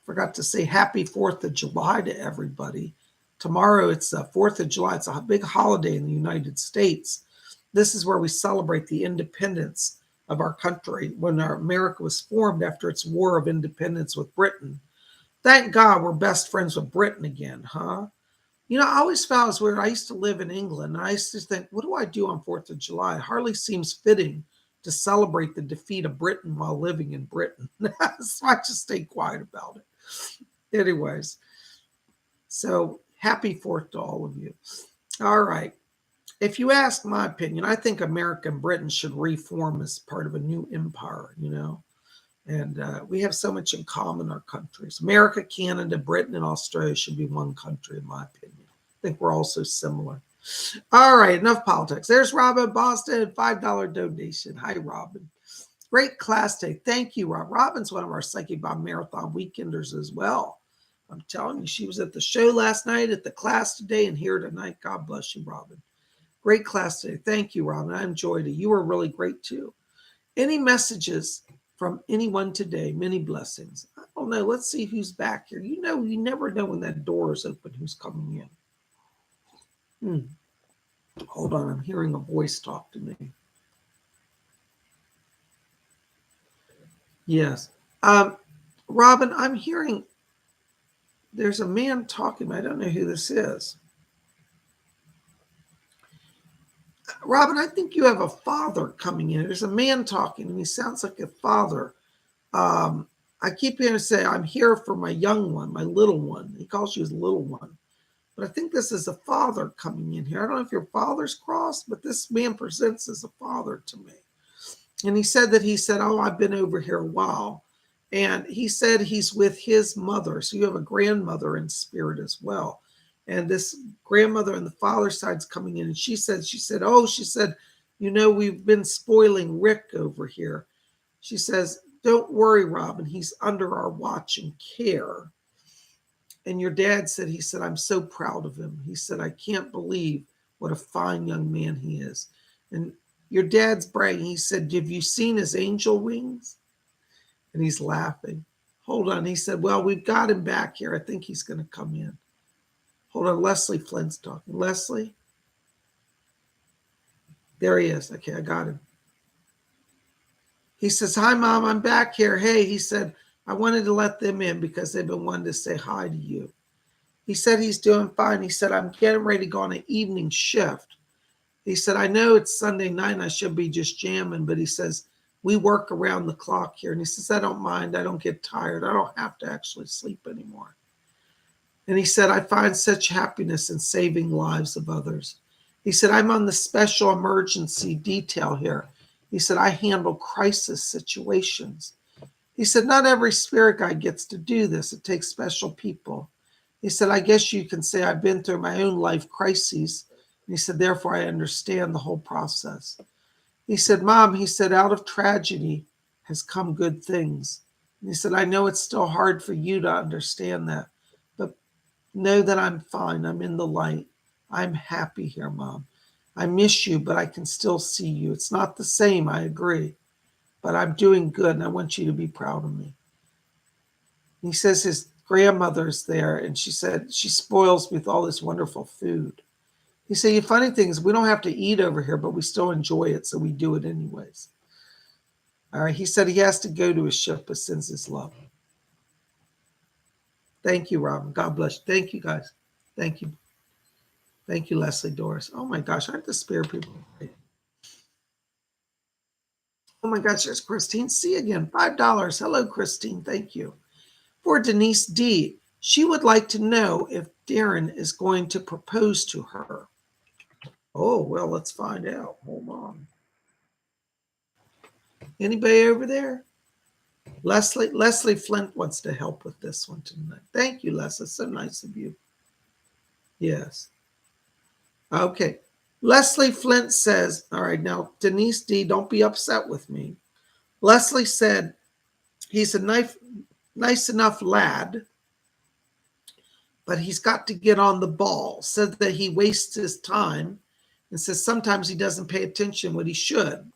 forgot to say happy 4th of July to everybody. Tomorrow it's 4th of July. It's a big holiday in the United States. This is where we celebrate the independence of our country when our America was formed after its war of independence with Britain. Thank God we're best friends with Britain again, huh? You know, I always found it was weird. I used to live in England, and I used to think, what do I do on 4th of July? It hardly seems fitting to celebrate the defeat of Britain while living in Britain. So I just stay quiet about it. Anyways, so happy 4th to all of you. All right. If you ask my opinion, I think America and Britain should reform as part of a new empire, you know. And we have so much in common, our countries. America, Canada, Britain, and Australia should be one country, in my opinion. I think we're all so similar. All right, enough politics. There's Robin Boston, $5 donation. Hi, Robin. Great class today. Thank you, Rob. Robin's one of our Psychic Bob Marathon weekenders as well. I'm telling you, she was at the show last night, at the class today, and here tonight. God bless you, Robin. Great class today. Thank you, Robin. I enjoyed it. You were really great, too. Any messages from anyone today? Many blessings. I don't know. Let's see who's back here. You know, you never know when that door is open who's coming in. Hold on. I'm hearing a voice talk to me. Yes. Robin, I'm hearing there's a man talking. I don't know who this is. Robin, I think you have a father coming in. There's a man talking, and he sounds like a father. I keep hearing him say, I'm here for my young one, my little one. He calls you his little one. But I think this is a father coming in here. I don't know if your father's crossed, but this man presents as a father to me. And he said, oh, I've been over here a while. And he said he's with his mother. So you have a grandmother in spirit as well. And this grandmother on the father's side's coming in. And she said, you know, we've been spoiling Rick over here. She says, don't worry, Robin. He's under our watch and care. And your dad said, he said, I'm so proud of him. He said, I can't believe what a fine young man he is. And your dad's bragging. He said, have you seen his angel wings? And he's laughing. Hold on. He said, well, we've got him back here. I think he's going to come in. Hold on. Leslie Flint's talking. Leslie? There he is. Okay, I got him. He says, hi, Mom. I'm back here. Hey, he said, I wanted to let them in because they've been wanting to say hi to you. He said he's doing fine. He said, I'm getting ready to go on an evening shift. He said, I know it's Sunday night and I should be just jamming, but he says, we work around the clock here. And he says, I don't mind. I don't get tired. I don't have to actually sleep anymore. And he said, I find such happiness in saving lives of others. He said, I'm on the special emergency detail here. He said, I handle crisis situations. He said, not every spirit guide gets to do this. It takes special people. He said, I guess you can say I've been through my own life crises. And he said, therefore, I understand the whole process. He said, Mom, he said, out of tragedy has come good things. And he said, I know it's still hard for you to understand that, but know that I'm fine. I'm in the light. I'm happy here, Mom. I miss you, but I can still see you. It's not the same, I agree, but I'm doing good, and I want you to be proud of me. He says his grandmother's there, and she said she spoils me with all this wonderful food. He said, the funny thing is we don't have to eat over here, but we still enjoy it, so we do it anyways. All right. He said he has to go to his ship, but sends his love. Thank you, Robin. God bless you. Thank you, guys. Thank you. Thank you, Leslie Doris. Oh my gosh, aren't the spirit people great? Oh my gosh, there's Christine C again. $5. Hello, Christine. Thank you. For Denise D, she would like to know if Darren is going to propose to her. Oh, well, let's find out. Hold on. Anybody over there? Leslie Flint wants to help with this one tonight. Thank you, Leslie. So nice of you. Yes. Okay. Leslie Flint says, all right, now, Denise D, don't be upset with me. Leslie said, he's a nice enough lad, but he's got to get on the ball. Said that he wastes his time and says sometimes he doesn't pay attention what he should.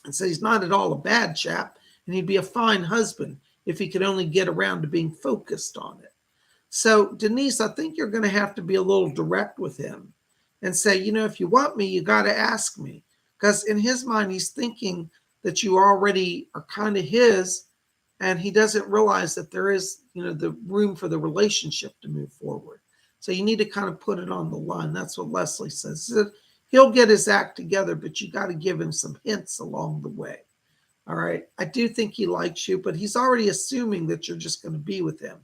And says he's not at all a bad chap, and he'd be a fine husband if he could only get around to being focused on it. So, Denise, I think you're going to have to be a little direct with him and say, if you want me, you got to ask me. Because in his mind, he's thinking that you already are kind of his, and he doesn't realize that there is, the room for the relationship to move forward. So you need to kind of put it on the line. That's what Leslie says. He'll get his act together, but you got to give him some hints along the way. All right. I do think he likes you, but he's already assuming that you're just going to be with him.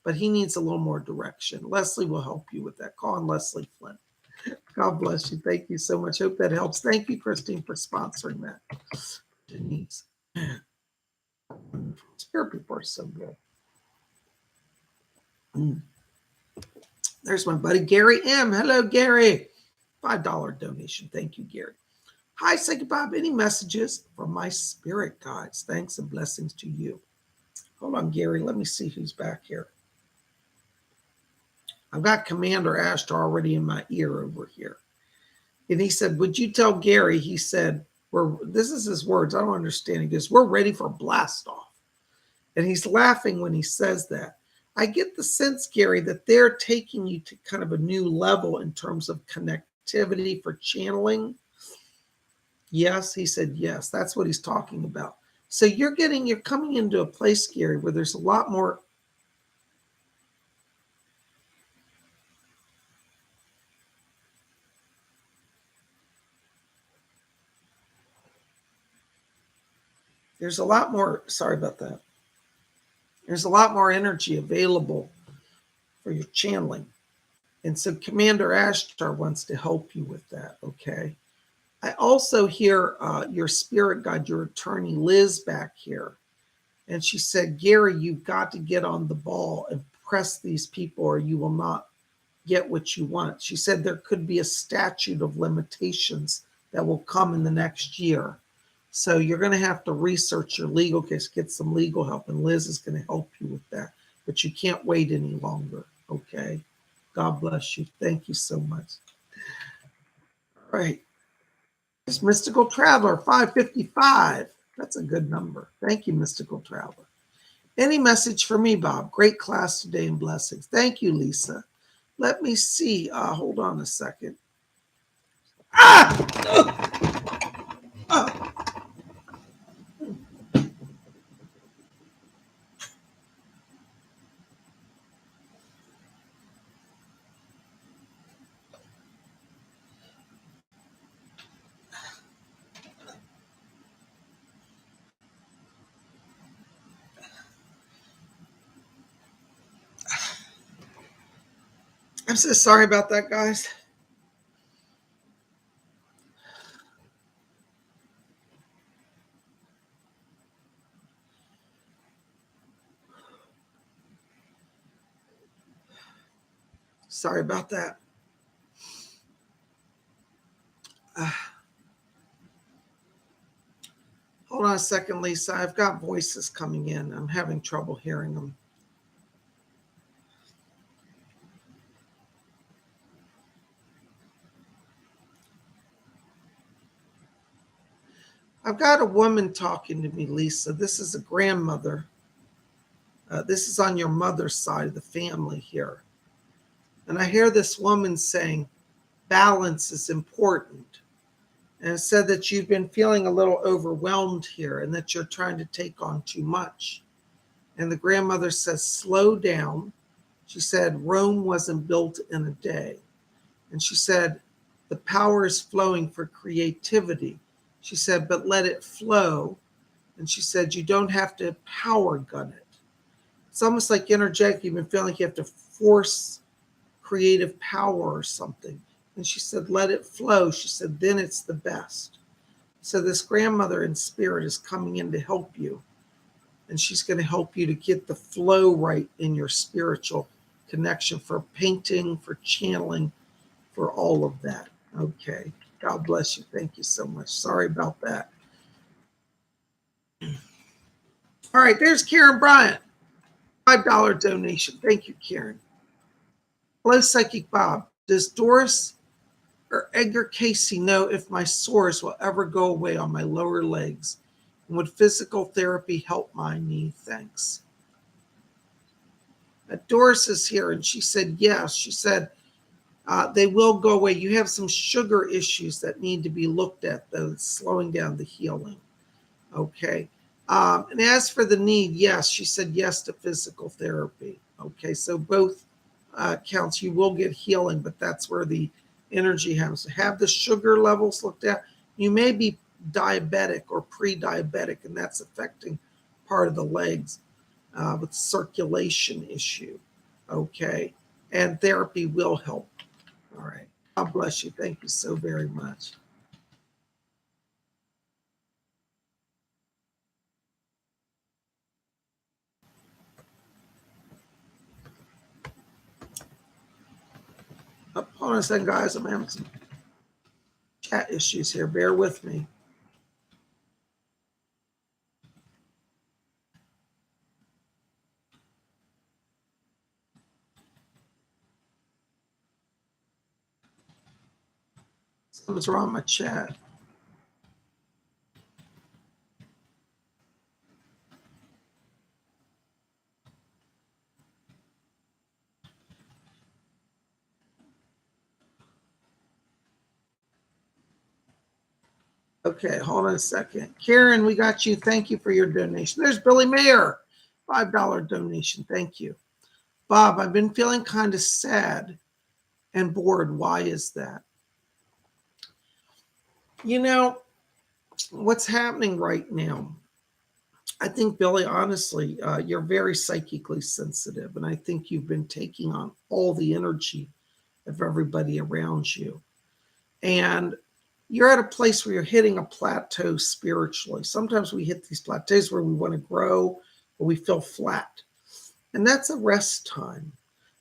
But he needs a little more direction. Leslie will help you with that. Call on Leslie Flint. God bless you. Thank you so much. Hope that helps. Thank you, Christine, for sponsoring that. Denise. Spirit people are so good. There's my buddy, Gary M. Hello, Gary. $5 donation. Thank you, Gary. Hi, Psychic Bob. Any messages from my spirit guides? Thanks and blessings to you. Hold on, Gary. Let me see who's back here. I've got Commander Ashtar already in my ear over here. And he said, would you tell Gary, he said, this is his words. I don't understand. He goes, we're ready for blast off. And he's laughing when he says that. I get the sense, Gary, that they're taking you to kind of a new level in terms of connectivity for channeling. Yes, he said, yes, that's what he's talking about. So you're coming into a place, Gary, where there's a lot more. There's a lot more, sorry about that. There's a lot more energy available for your channeling. And so Commander Ashtar wants to help you with that, okay? I also hear your spirit guide, your attorney Liz back here. And she said, Gary, you've got to get on the ball and press these people or you will not get what you want. She said there could be a statute of limitations that will come in the next year. So you're going to have to research your legal case, get some legal help, and Liz is going to help you with that. But you can't wait any longer, okay? God bless you. Thank you so much. All right. It's Mystical Traveler, 555. That's a good number. Thank you, Mystical Traveler. Any message for me, Bob? Great class today and blessings. Thank you, Lisa. Let me see. Hold on a second. I'm so sorry about that, guys. Sorry about that. Hold on a second, Lisa. I've got voices coming in. I'm having trouble hearing them. I've got a woman talking to me, Lisa. This is a grandmother. This is on your mother's side of the family here. And I hear this woman saying, balance is important. And it said that you've been feeling a little overwhelmed here and that you're trying to take on too much. And the grandmother says, slow down. She said, Rome wasn't built in a day. And she said, the power is flowing for creativity. She said, but let it flow. And she said, you don't have to power gun it. It's almost like energetic. You've been feeling like you have to force creative power or something. And she said, let it flow. She said, then it's the best. So this grandmother in spirit is coming in to help you. And she's going to help you to get the flow right in your spiritual connection for painting, for channeling, for all of that. Okay. God bless you. Thank you so much. Sorry about that. All right. There's Karen Bryant. $5 donation. Thank you, Karen. Hello, Psychic Bob. Does Doris or Edgar Casey know if my sores will ever go away on my lower legs? And would physical therapy help my knee? Thanks. Doris is here, and she said yes. She said they will go away. You have some sugar issues that need to be looked at, though. It's slowing down the healing. Okay. And as for the knee, yes, she said yes to physical therapy. Okay, so both counts. You will get healing, but that's where the energy has to have the sugar levels looked at. You may be diabetic or pre-diabetic, and that's affecting part of the legs with circulation issue. Okay, and therapy will help. All right. God bless you. Thank you so very much. Hold on a second, guys. I'm having some chat issues here. Bear with me. Something's wrong with my chat. Okay, hold on a second. Karen, we got you. Thank you for your donation. There's Billy Mayer, $5 donation. Thank you. Bob, I've been feeling kind of sad and bored. Why is that? You know, what's happening right now? I think, Billy, honestly, you're very psychically sensitive, and I think you've been taking on all the energy of everybody around you. And you're at a place where you're hitting a plateau spiritually. Sometimes we hit these plateaus where we want to grow, but we feel flat. And that's a rest time.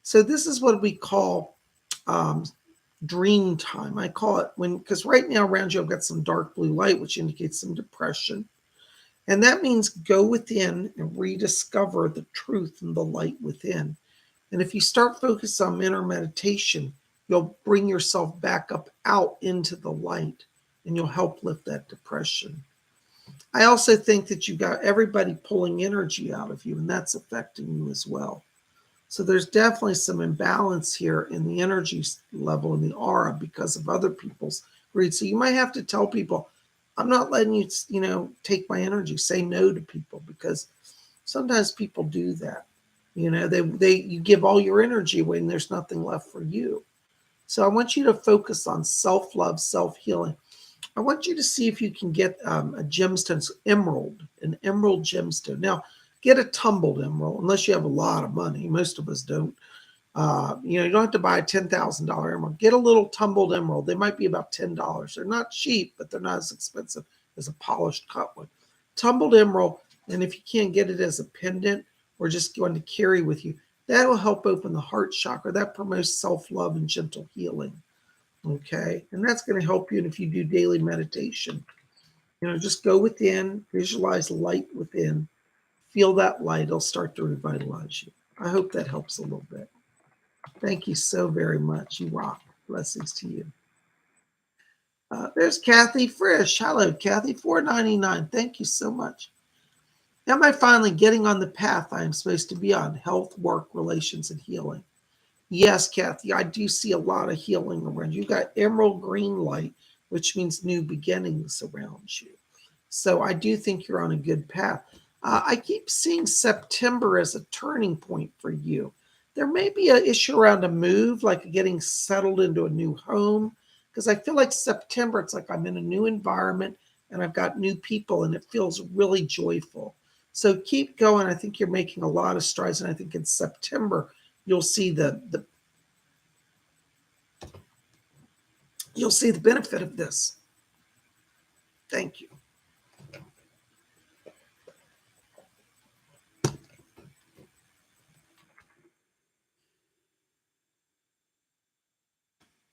So this is what we call dream time. I call it because right now around you, I've got some dark blue light, which indicates some depression. And that means go within and rediscover the truth and the light within. And if you start focusing on inner meditation, you'll bring yourself back up out into the light and you'll help lift that depression. I also think that you've got everybody pulling energy out of you, and that's affecting you as well. So there's definitely some imbalance here in the energy level in the aura because of other people's greed. So you might have to tell people, I'm not letting you, take my energy. Say no to people, because sometimes people do that. You give all your energy away and there's nothing left for you. So I want you to focus on self-love, self-healing. I want you to see if you can get a gemstone, an emerald gemstone. Now, get a tumbled emerald, unless you have a lot of money. Most of us don't. You don't have to buy a $10,000 emerald. Get a little tumbled emerald. They might be about $10. They're not cheap, but they're not as expensive as a polished cut one. Tumbled emerald, and if you can't get it as a pendant or just going to carry with you, that'll help open the heart chakra. That promotes self-love and gentle healing. Okay, and that's going to help you. And if you do daily meditation, just go within, visualize light within, feel that light. It'll start to revitalize you. I hope that helps a little bit. Thank you so very much. You rock. Blessings to you. There's Kathy Frisch. Hello, Kathy. $4.99. Thank you so much. Am I finally getting on the path I am supposed to be on? Health, work, relations, and healing. Yes, Kathy, I do see a lot of healing around you. You got emerald green light, which means new beginnings around you. So I do think you're on a good path. I keep seeing September as a turning point for you. There may be an issue around a move, like getting settled into a new home, because I feel like September, it's like I'm in a new environment and I've got new people and it feels really joyful. So keep going. I think you're making a lot of strides. And I think in September, you'll see you'll see the benefit of this. Thank you.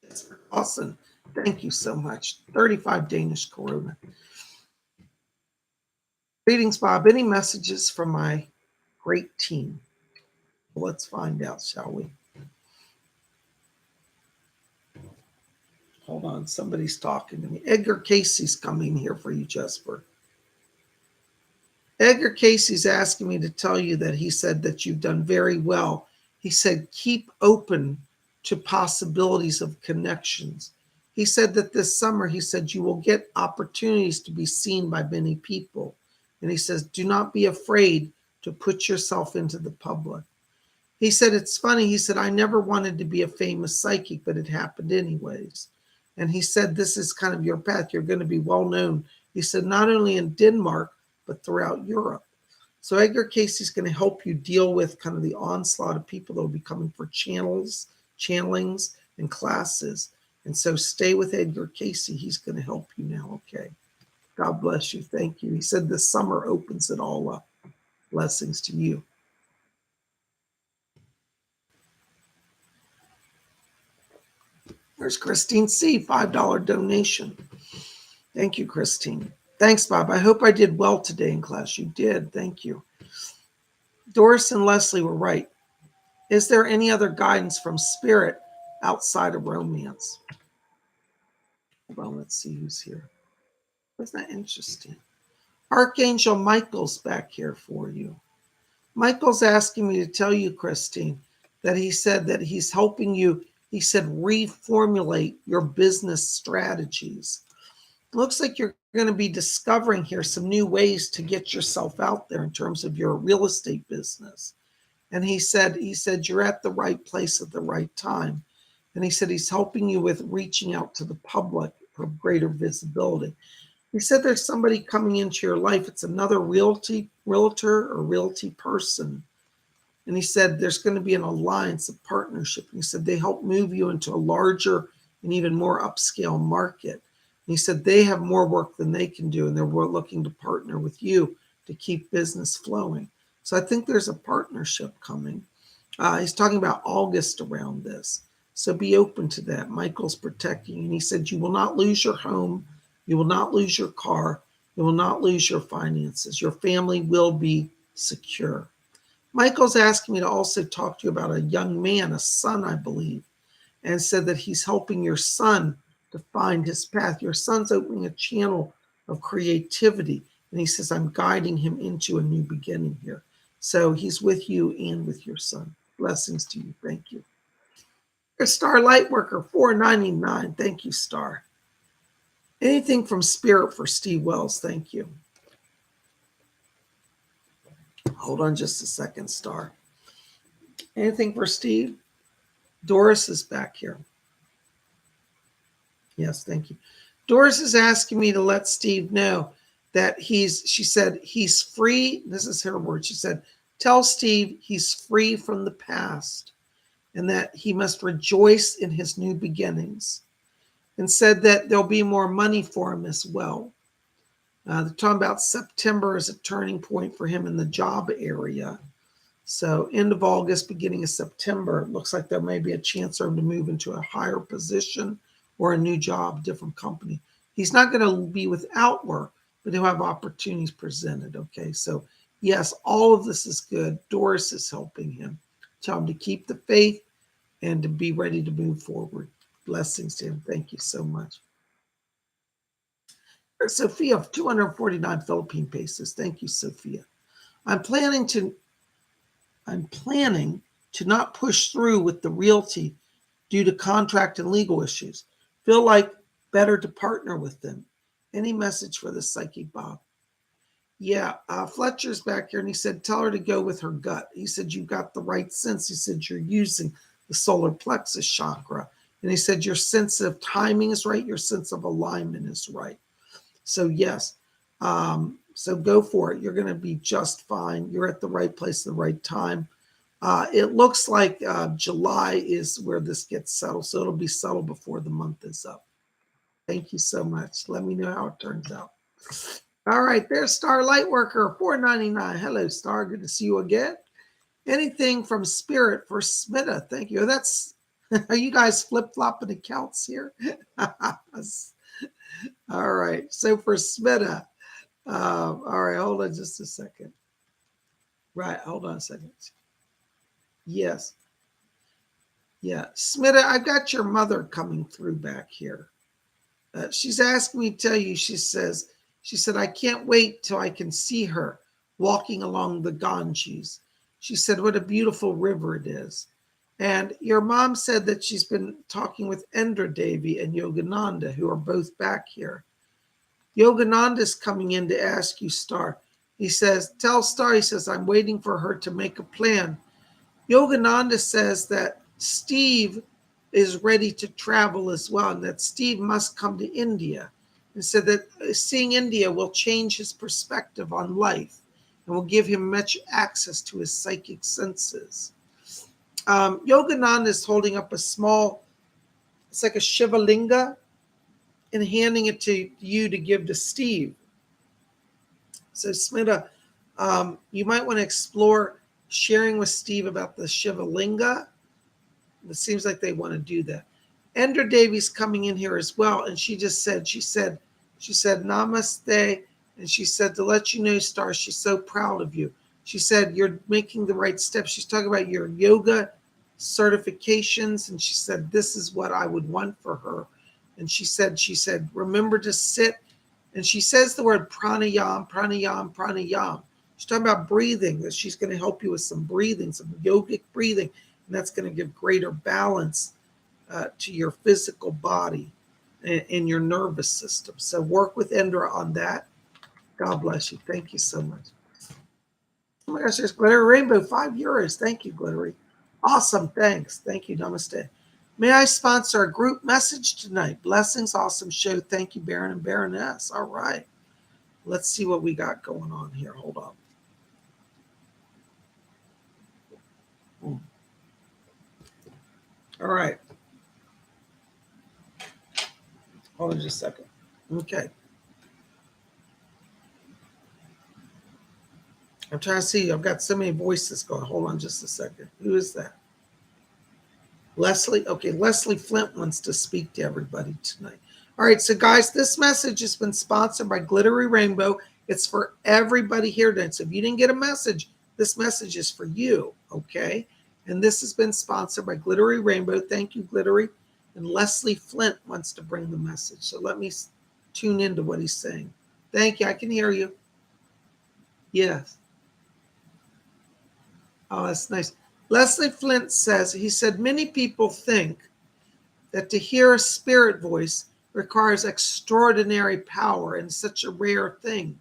That's awesome. Thank you so much. 35 Danish Corona. Greetings, Bob. Any messages from my great team? Let's find out, shall we? Hold on. Somebody's talking to me. Edgar Casey's coming here for you, Jesper. Edgar Casey's asking me to tell you that he said that you've done very well. He said, keep open to possibilities of connections. He said that this summer, he said, you will get opportunities to be seen by many people. And he says, do not be afraid to put yourself into the public. He said, it's funny. He said, I never wanted to be a famous psychic, but it happened anyways. And he said, this is kind of your path. You're going to be well known. He said, not only in Denmark, but throughout Europe. So Edgar Casey's going to help you deal with kind of the onslaught of people that will be coming for channelings, and classes. And so stay with Edgar Casey. He's going to help you now. Okay. God bless you. Thank you. He said this summer opens it all up. Blessings to you. There's Christine C., $5 donation. Thank you, Christine. Thanks, Bob. I hope I did well today in class. You did. Thank you. Doris and Leslie were right. Is there any other guidance from spirit outside of romance? Well, let's see who's here. Isn't that interesting? Archangel Michael's back here for you. Michael's asking me to tell you, Christine, that he said that he's helping you, he said, reformulate your business strategies. Looks like you're going to be discovering here some new ways to get yourself out there in terms of your real estate business. And he said you're at the right place at the right time. And he said he's helping you with reaching out to the public for greater visibility. He said there's somebody coming into your life. It's another realtor or realty person. And he said there's going to be an alliance, a partnership. And he said they help move you into a larger and even more upscale market. He said they have more work than they can do, and they're looking to partner with you to keep business flowing. So I think there's a partnership coming. He's talking about August around this. So be open to that. Michael's protecting you. And he said, you will not lose your home. You will not lose your car. You will not lose your finances. Your family will be secure. Michael's asking me to also talk to you about a young man, a son, I believe, and said that he's helping your son to find his path. Your son's opening a channel of creativity. And he says, I'm guiding him into a new beginning here. So he's with you and with your son. Blessings to you. Thank you. Star Lightworker, $4.99. Thank you, Star. Anything from Spirit for Steve Wells. Thank you. Hold on just a second, Star. Anything for Steve? Doris is back here. Yes, thank you. Doris is asking me to let Steve know that she said, he's free. This is her word. She said, tell Steve he's free from the past and that he must rejoice in his new beginnings, and said that there'll be more money for him as well. They're talking about September as a turning point for him in the job area. So end of August, beginning of September, it looks like there may be a chance for him to move into a higher position or a new job, different company. He's not going to be without work, but he'll have opportunities presented. Okay, so yes, all of this is good. Doris is helping him. Tell him to keep the faith and to be ready to move forward. Blessings to him. Thank you so much. Sophia of 249 Philippine pesos. Thank you, Sophia. I'm planning to not push through with the realty due to contract and legal issues. Feel like better to partner with them. Any message for the Psychic Bob? Yeah, Fletcher's back here and he said, tell her to go with her gut. He said, you've got the right sense. He said, you're using the solar plexus chakra. And he said, your sense of timing is right. Your sense of alignment is right. So yes, so go for it. You're going to be just fine. You're at the right place at the right time. It looks like July is where this gets settled. So it'll be settled before the month is up. Thank you so much. Let me know how it turns out. All right, there's Star Lightworker, $4.99. Hello, Star. Good to see you again. Anything from Spirit for Smita? Thank you. That's are you guys flip-flopping accounts here? All right. So for Smita, all right, hold on just a second. Right, hold on a second. Yes. Yeah. Smita, I've got your mother coming through back here. She's asked me to tell you, she said, I can't wait till I can see her walking along the Ganges. She said, what a beautiful river it is. And your mom said that she's been talking with Endra Devi and Yogananda, who are both back here. Yogananda's coming in to ask you, Star. He says, tell Star, he says, I'm waiting for her to make a plan. Yogananda says that Steve is ready to travel as well, and that Steve must come to India. And said that seeing India will change his perspective on life and will give him much access to his psychic senses. Yogananda is holding up a small, it's like a Shiva Linga, and handing it to you to give to Steve. So Smita, you might want to explore sharing with Steve about the Shiva Linga. It seems like they want to do that. Endra Devi's coming in here as well, and she said namaste, and she said to let you know, Star, she's so proud of you. She said you're making the right steps. She's talking about your yoga certifications, and she said this is what I would want for her. And she said remember to sit, and she says the word pranayam, pranayam, pranayam. She's talking about breathing, that she's going to help you with some breathing, some yogic breathing, and that's going to give greater balance to your physical body and your nervous system. So work with Endra on that. God bless you. Thank you so much. Oh my gosh, there's Glittery Rainbow, €5. Thank you, Glittery. Awesome. Thanks. Thank you. Namaste. May I sponsor a group message tonight? Blessings. Awesome show. Thank you, Baron and Baroness. All right. Let's see what we got going on here. Hold on. All right. Hold on just a second. Okay. I'm trying to see. I've got so many voices going. Hold on just a second. Who is that? Leslie, okay, Leslie Flint wants to speak to everybody tonight. All right, so guys, this message has been sponsored by Glittery Rainbow. It's for everybody here tonight. So if you didn't get a message, this message is for you, okay? And this has been sponsored by Glittery Rainbow. Thank you, Glittery. And Leslie Flint wants to bring the message. So let me tune into what he's saying. Thank you. I can hear you. Yes. Oh, that's nice. Leslie Flint says, he said, many people think that to hear a spirit voice requires extraordinary power and such a rare thing.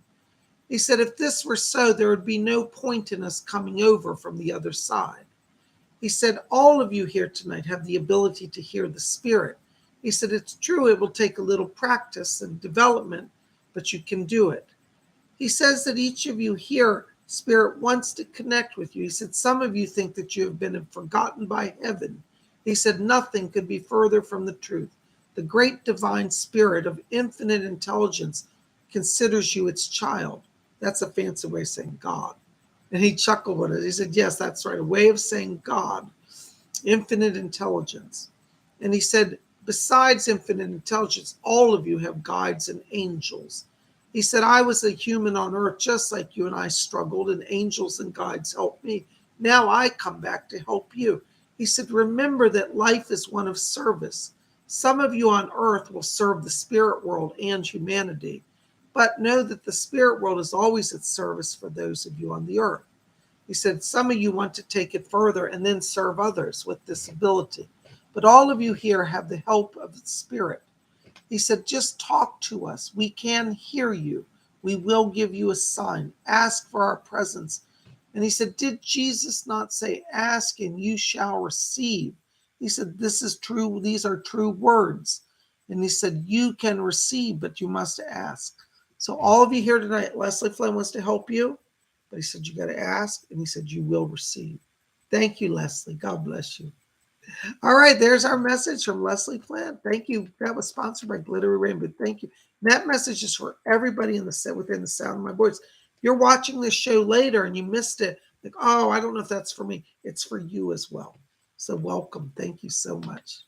He said, if this were so, there would be no point in us coming over from the other side. He said, all of you here tonight have the ability to hear the spirit. He said, it's true, it will take a little practice and development, but you can do it. He says that each of you here, spirit wants to connect with you. He said, some of you think that you have been forgotten by heaven. He said, nothing could be further from the truth. The great divine spirit of infinite intelligence considers you its child. That's a fancy way of saying God. And he chuckled with it. He said, yes, that's right. A way of saying God, infinite intelligence. And he said, besides infinite intelligence, all of you have guides and angels. He said, I was a human on earth just like you, and I struggled, and angels and guides helped me. Now I come back to help you. He said, remember that life is one of service. Some of you on earth will serve the spirit world and humanity, but know that the spirit world is always at service for those of you on the earth. He said, some of you want to take it further and then serve others with this ability, but all of you here have the help of the spirit. He said, just talk to us. We can hear you. We will give you a sign. Ask for our presence. And he said, did Jesus not say, ask and you shall receive? He said, this is true. These are true words. And he said, you can receive, but you must ask. So all of you here tonight, Leslie Flynn wants to help you, but he said, you got to ask. And he said, you will receive. Thank you, Leslie. God bless you. All right, there's our message from Leslie Flint. Thank you. That was sponsored by Glittery Rainbow. Thank you. That message is for everybody in the set within the sound of my voice. If you're watching this show later and you missed it, like, oh, I don't know if that's for me. It's for you as well. So welcome. Thank you so much.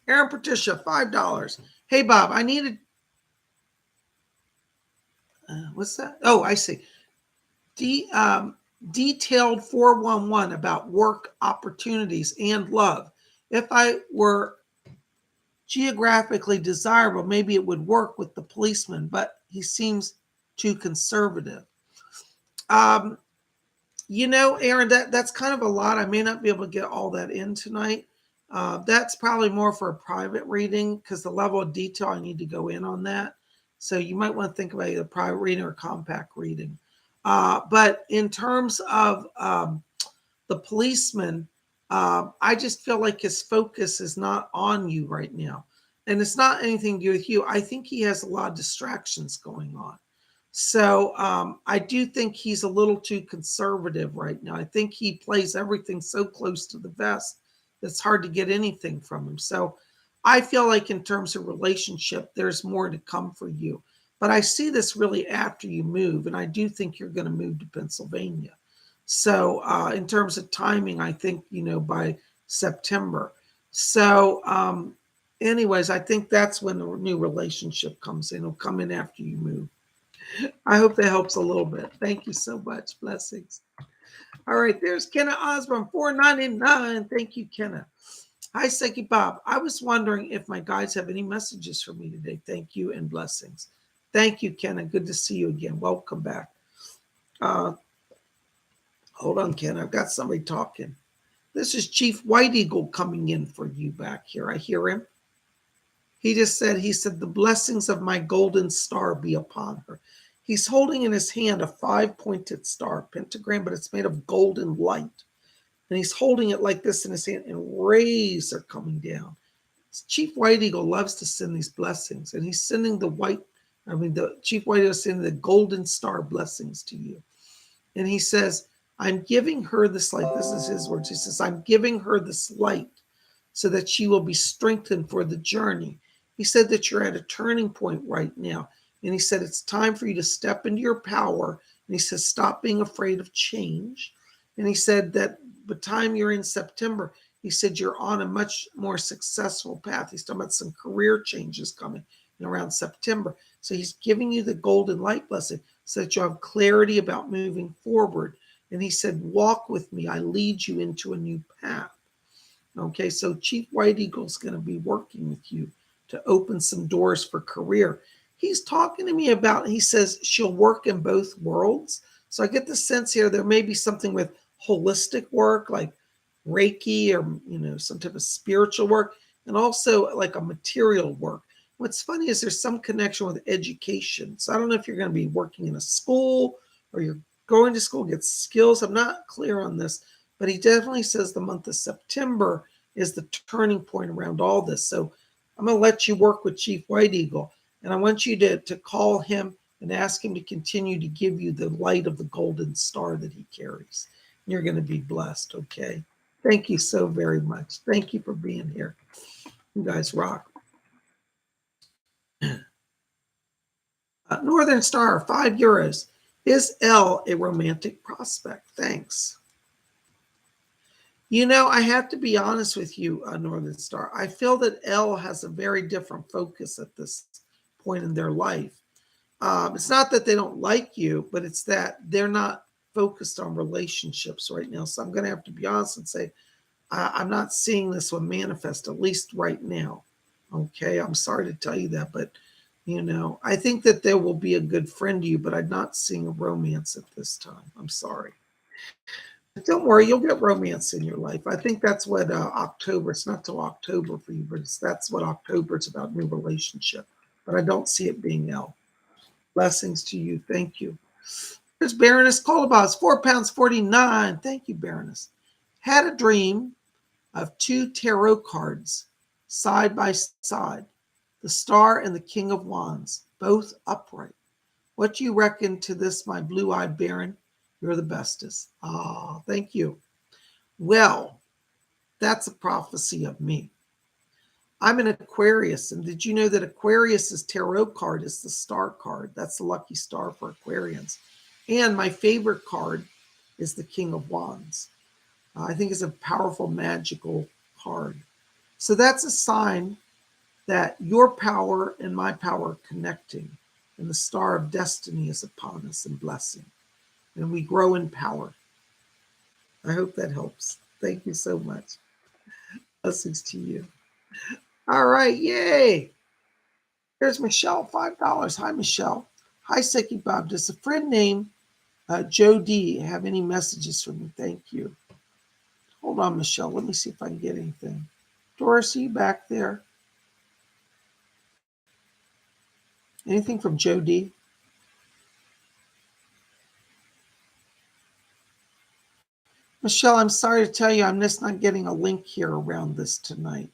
Aaron Patricia, $5. Hey, Bob, I needed. What's that? Oh, I see. Detailed 411 about work opportunities and love. If I were geographically desirable, maybe it would work with the policeman, but he seems too conservative. Aaron, that's kind of a lot. I may not be able to get all that in tonight. That's probably more for a private reading because the level of detail I need to go in on that. So you might want to think about either private reading or compact reading. But in terms of the policeman, I just feel like his focus is not on you right now. And it's not anything to do with you. I think he has a lot of distractions going on. So I do think he's a little too conservative right now. I think he plays everything so close to the vest that it's hard to get anything from him. So I feel like in terms of relationship, there's more to come for you. But I see this really after you move, and I do think you're going to move to Pennsylvania. So in terms of timing, I think, by September. So anyways, I think that's when the new relationship comes in. It'll come in after you move. I hope that helps a little bit. Thank you so much. Blessings. All right, there's Kenna Osborne, $4.99. Thank you, Kenna. Hi, Psychic Bob. I was wondering if my guides have any messages for me today. Thank you and blessings. Thank you, Kenna. Good to see you again. Welcome back. Hold on, Ken. I've got somebody talking. This is Chief White Eagle coming in for you back here. I hear him. He said, the blessings of my golden star be upon her. He's holding in his hand a 5-pointed star, pentagram, but it's made of golden light. And he's holding it like this in his hand, and rays are coming down. Chief White Eagle loves to send these blessings, and he's sending the Chief White Eagle is sending the golden star blessings to you. And he says, I'm giving her this light. This is his words. He says, I'm giving her this light so that she will be strengthened for the journey. He said that you're at a turning point right now. And he said, it's time for you to step into your power. And he says, stop being afraid of change. And he said that by the time you're in September, he said you're on a much more successful path. He's talking about some career changes coming in around September. So he's giving you the golden light blessing so that you have clarity about moving forward. And he said, walk with me. I lead you into a new path. Okay, so Chief White Eagle's going to be working with you to open some doors for career. He's talking to me about, he says she'll work in both worlds. So I get the sense here there may be something with holistic work like Reiki or, some type of spiritual work, and also like a material work. What's funny is there's some connection with education. So I don't know if you're going to be working in a school or you're going to school, get skills. I'm not clear on this, but he definitely says the month of September is the turning point around all this. So I'm going to let you work with Chief White Eagle, and I want you to call him and ask him to continue to give you the light of the golden star that he carries. You're going to be blessed, okay? Thank you so very much. Thank you for being here. You guys rock. Northern Star, €5. Is L a romantic prospect? Thanks. I have to be honest with you, Northern Star. I feel that L has a very different focus at this point in their life. It's not that they don't like you, but it's that they're not focused on relationships right now. So I'm going to have to be honest and say, I'm not seeing this one manifest, at least right now. Okay, I'm sorry to tell you that, but I think that there will be a good friend to you, but I'm not seeing a romance at this time. I'm sorry. But don't worry, you'll get romance in your life. I think that's what October, it's not till October for you, but that's what October is about, new relationship. But I don't see it being L. Blessings to you. Thank you. There's Baroness Colabas, £4.49. Thank you, Baroness. Had a dream of two tarot cards side by side, the Star and the King of Wands, both upright. What do you reckon to this, my blue-eyed Baron? You're the bestest. Ah, thank you. Well, that's a prophecy of me. I'm an Aquarius, and did you know that Aquarius's tarot card is the star card? That's the lucky star for Aquarians. And my favorite card is the King of Wands. I think it's a powerful, magical card. So that's a sign that your power and my power are connecting, and the star of destiny is upon us in blessing, and we grow in power. I hope that helps. Thank you so much. Blessings to you. All right, yay. Here's Michelle, $5. Hi, Michelle. Hi, Psychic Bob. Does a friend named Joe D have any messages for me? Thank you. Hold on, Michelle. Let me see if I can get anything. Doris, are you back there? Anything from Joe D? Michelle, I'm sorry to tell you, I'm just not getting a link here around this tonight.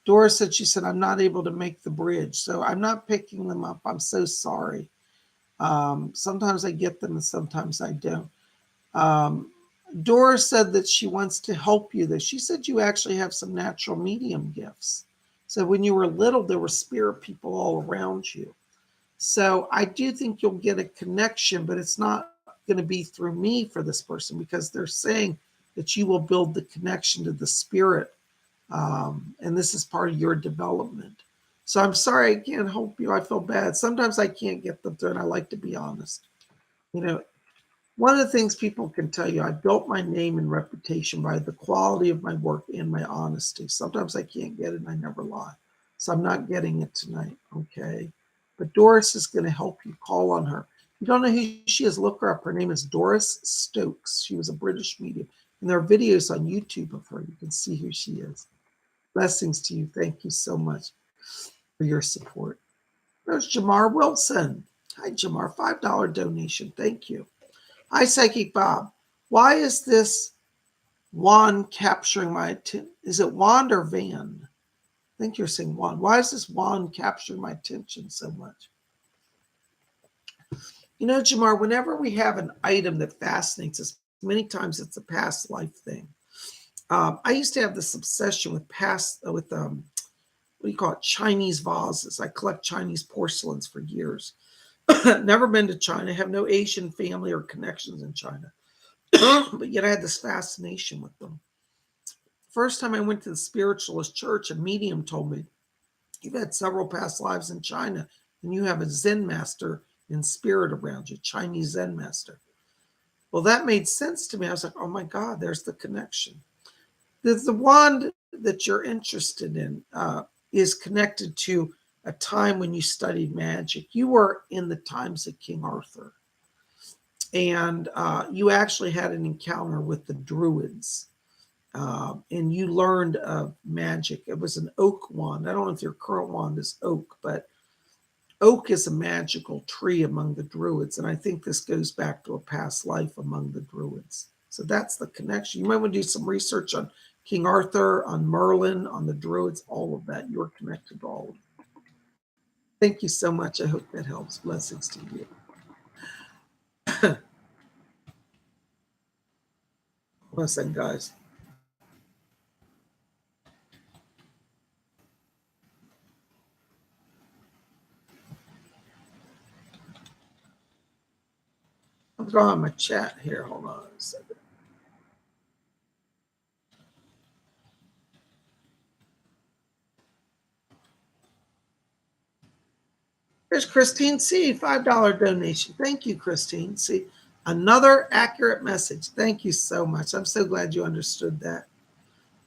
Doris said, I'm not able to make the bridge, so I'm not picking them up. I'm so sorry. Sometimes I get them and sometimes I don't. Doris said that she wants to help you, though. She said you actually have some natural medium gifts. So when you were little, there were spirit people all around you. So I do think you'll get a connection, but it's not going to be through me for this person, because they're saying that you will build the connection to the spirit. And this is part of your development. So I'm sorry I can't help you. I feel bad. Sometimes I can't get them through, and I like to be honest. One of the things people can tell you, I built my name and reputation by the quality of my work and my honesty. Sometimes I can't get it and I never lie. So I'm not getting it tonight, okay? But Doris is going to help you. Call on her. You don't know who she is, look her up. Her name is Doris Stokes. She was a British medium. And there are videos on YouTube of her. You can see who she is. Blessings to you. Thank you so much for your support. There's Jamar Wilson. Hi, Jamar. $5 donation. Thank you. Hi, Psychic Bob. Why is this wand capturing my attention? Is it wand or van? I think you're saying wand. Why is this wand capturing my attention so much? Jamar, whenever we have an item that fascinates us, many times it's a past life thing. I used to have this obsession with what do you call it? Chinese vases. I collect Chinese porcelains for years. Never been to China. Have no Asian family or connections in China. but yet I had this fascination with them. First time I went to the spiritualist church, a medium told me, "You've had several past lives in China, and you have a Zen master in spirit around you, Chinese Zen master." Well, that made sense to me. I was like, oh my God, there's the connection. The wand that you're interested in is connected to a time when you studied magic. You were in the times of King Arthur, and you actually had an encounter with the Druids. And you learned of magic. It was an oak wand. I don't know if your current wand is oak, but oak is a magical tree among the Druids. And I think this goes back to a past life among the Druids. So that's the connection. You might want to do some research on King Arthur, on Merlin, on the Druids, all of that. You're connected to all of it. Thank you so much. I hope that helps. Blessings to you. Listen, guys. I'm going on my chat here. Hold on a second. There's Christine C., $5 donation. Thank you, Christine C. Another accurate message. Thank you so much. I'm so glad you understood that.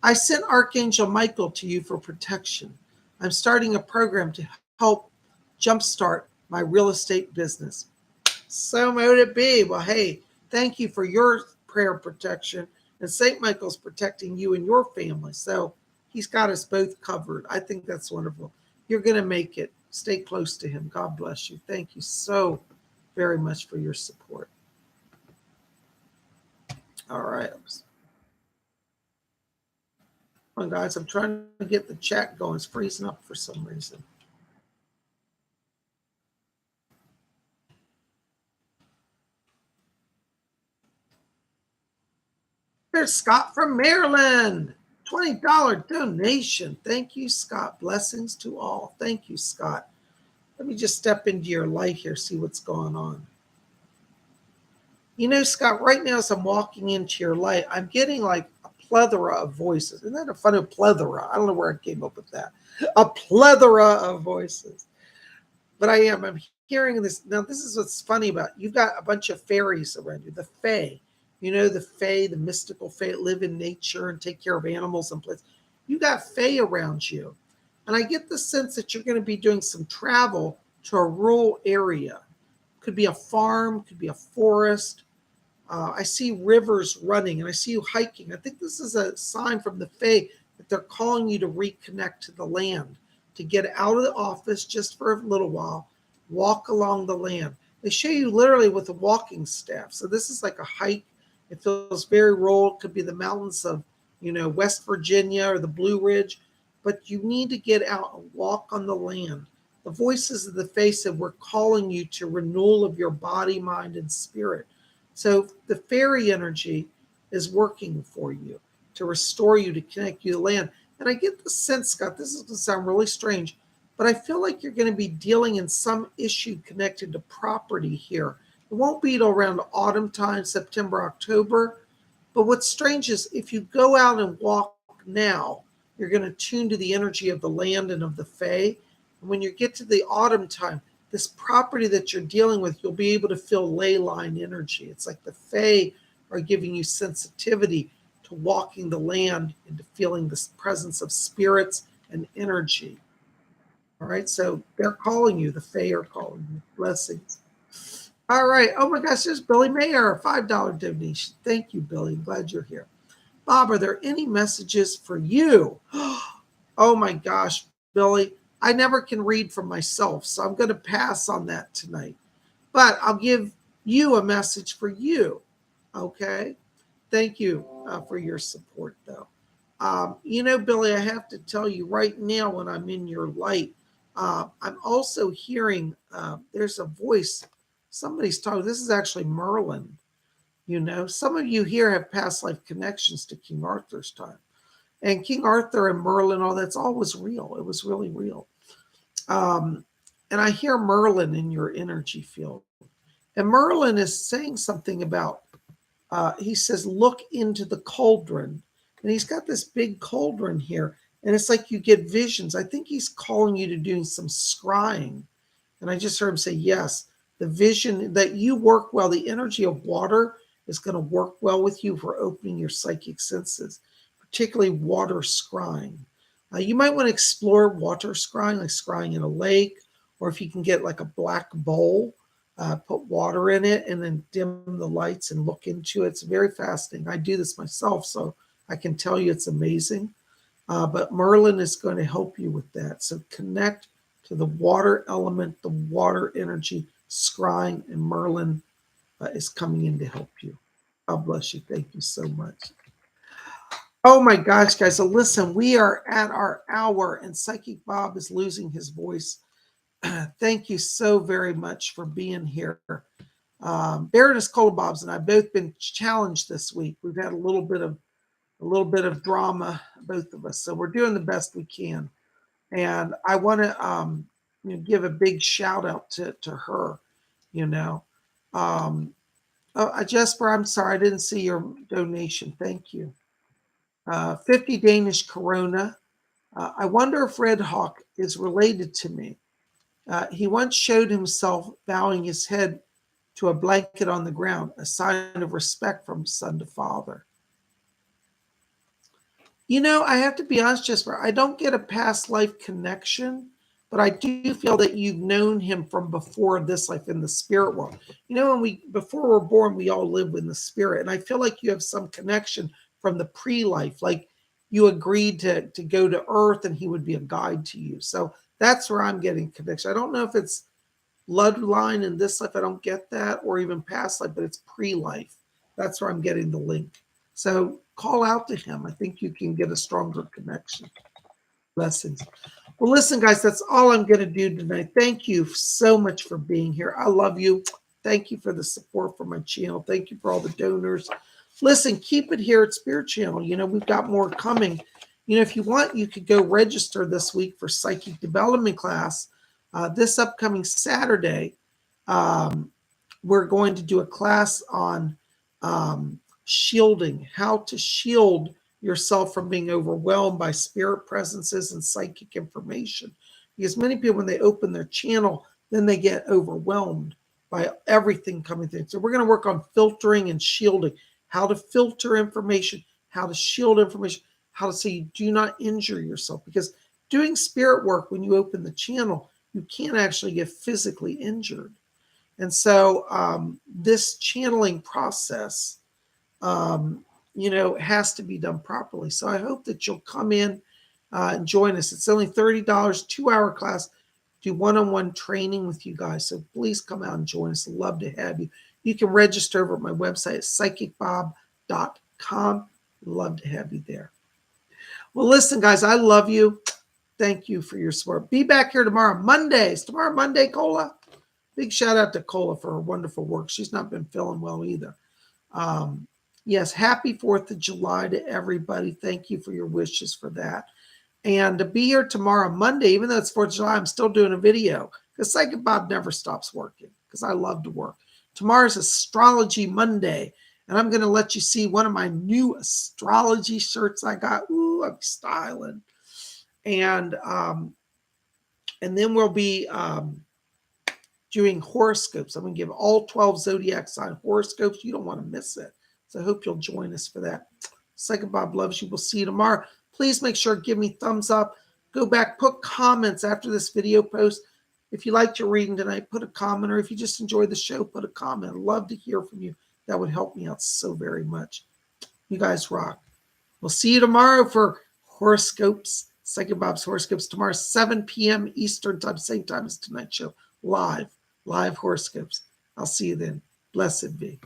I sent Archangel Michael to you for protection. I'm starting a program to help jumpstart my real estate business. So mote it be. Well, hey, thank you for your prayer protection. And St. Michael's protecting you and your family. So he's got us both covered. I think that's wonderful. You're going to make it. Stay close to him. God bless you. Thank you so very much for your support. All right. Come on, guys. I'm trying to get the chat going. It's freezing up for some reason. There's Scott from Maryland. $20 donation. Thank you, Scott. Blessings to all. Thank you, Scott. Let me just step into your light here, see what's going on. You know, Scott, right now as I'm walking into your light, I'm getting like a plethora of voices. Isn't that a funny plethora? I don't know where I came up with that. A plethora of voices. But I'm hearing this. Now, this is what's funny about it. You've got a bunch of fairies around you, the fae. You know, the fae, the mystical fae, live in nature and take care of animals and plants. You got fae around you. And I get the sense that you're going to be doing some travel to a rural area. Could be a farm, could be a forest. I see rivers running and I see you hiking. I think this is a sign from the fae that they're calling you to reconnect to the land, to get out of the office just for a little while, walk along the land. They show you literally with a walking staff. So this is like a hike. It feels very rural. It could be the mountains of, West Virginia or the Blue Ridge, but you need to get out and walk on the land. The voices of the fae said we're calling you to renewal of your body, mind, and spirit. So the fairy energy is working for you to restore you, to connect you to land. And I get the sense, Scott, this is going to sound really strange, but I feel like you're going to be dealing in some issue connected to property here. It won't be till around autumn time, September, October. But what's strange is if you go out and walk now, you're going to tune to the energy of the land and of the fae. And when you get to the autumn time, this property that you're dealing with, you'll be able to feel ley line energy. It's like the fae are giving you sensitivity to walking the land and to feeling the presence of spirits and energy. All right, so they're calling you. The fae are calling you. Blessings. All right. Oh my gosh, there's Billy Mayer, $5 donation. Thank you, Billy. I'm glad you're here. Bob, are there any messages for you? Oh my gosh, Billy, I never can read for myself, so I'm going to pass on that tonight. But I'll give you a message for you. Okay. Thank you for your support, though. Billy, I have to tell you right now when I'm in your light, I'm also hearing there's a voice. Somebody's talking. This is actually Merlin. Some of you here have past life connections to King Arthur's time. And King Arthur and Merlin, all that's all was real. It was really real. And I hear Merlin in your energy field. And Merlin is saying something about he says, look into the cauldron. And he's got this big cauldron here. And it's like you get visions. I think he's calling you to doing some scrying. And I just heard him say, yes, the vision that you work well, the energy of water is going to work well with you for opening your psychic senses, particularly water scrying. You might want to explore water scrying, like scrying in a lake, or if you can get like a black bowl, put water in it and then dim the lights and look into it. It's very fascinating. I do this myself, so I can tell you it's amazing. But Merlin is going to help you with that. So connect to the water element, the water energy, scrying, and Merlin is coming in to help you. God bless you. Thank you so much. Oh my gosh, guys. So listen, we are at our hour and Psychic Bob is losing his voice. Thank you so very much for being here. Baroness Kolobobs and I both been challenged this week. We've had a little bit of drama, both of us. So we're doing the best we can. And I want to give a big shout out to her, Jesper, I'm sorry, I didn't see your donation. Thank you. 50 Danish Corona. I wonder if Red Hawk is related to me. He once showed himself bowing his head to a blanket on the ground, a sign of respect from son to father. I have to be honest, Jesper, I don't get a past life connection, but I do feel that you've known him from before this life in the spirit world. Before we're born, we all live in the spirit. And I feel like you have some connection from the pre-life, like you agreed to go to Earth and he would be a guide to you. So that's where I'm getting connection. I don't know if it's bloodline in this life, I don't get that, or even past life, but it's pre-life. That's where I'm getting the link. So call out to him. I think you can get a stronger connection. Blessings. Well, listen, guys, that's all I'm going to do tonight. Thank you so much for being here. I love you. Thank you for the support for my channel. Thank you for all the donors. Listen, keep it here at Spirit Channel. We've got more coming. If you want, you could go register this week for Psychic Development class. This upcoming Saturday, we're going to do a class on shielding, how to shield yourself from being overwhelmed by spirit presences and psychic information. Because many people, when they open their channel, then they get overwhelmed by everything coming through. So we're going to work on filtering and shielding, how to filter information, how to shield information, how to say you do not injure yourself. Because doing spirit work, when you open the channel, you can't actually get physically injured. And so this channeling process, has to be done properly. So I hope that you'll come in and join us. It's only $30, 2-hour class, do one-on-one training with you guys. So please come out and join us. Love to have you. You can register over at my website, PsychicBob.com. Love to have you there. Well, listen, guys, I love you. Thank you for your support. Be back here tomorrow, Mondays. Tomorrow, Monday, Cola. Big shout out to Cola for her wonderful work. She's not been feeling well either. Yes, happy 4th of July to everybody. Thank you for your wishes for that. And to be here tomorrow, Monday, even though it's 4th of July, I'm still doing a video because Psychic Bob never stops working because I love to work. Tomorrow's Astrology Monday, and I'm going to let you see one of my new astrology shirts I got. Ooh, I'm styling. And then we'll be doing horoscopes. I'm going to give all 12 zodiac sign horoscopes. You don't want to miss it. So I hope you'll join us for that. Psychic Bob loves you. We'll see you tomorrow. Please make sure to give me thumbs up. Go back, put comments after this video post. If you liked your reading tonight, put a comment. Or if you just enjoyed the show, put a comment. I'd love to hear from you. That would help me out so very much. You guys rock. We'll see you tomorrow for horoscopes. Psychic Bob's horoscopes tomorrow, 7 p.m. Eastern time, same time as tonight's show. Live horoscopes. I'll see you then. Blessed be.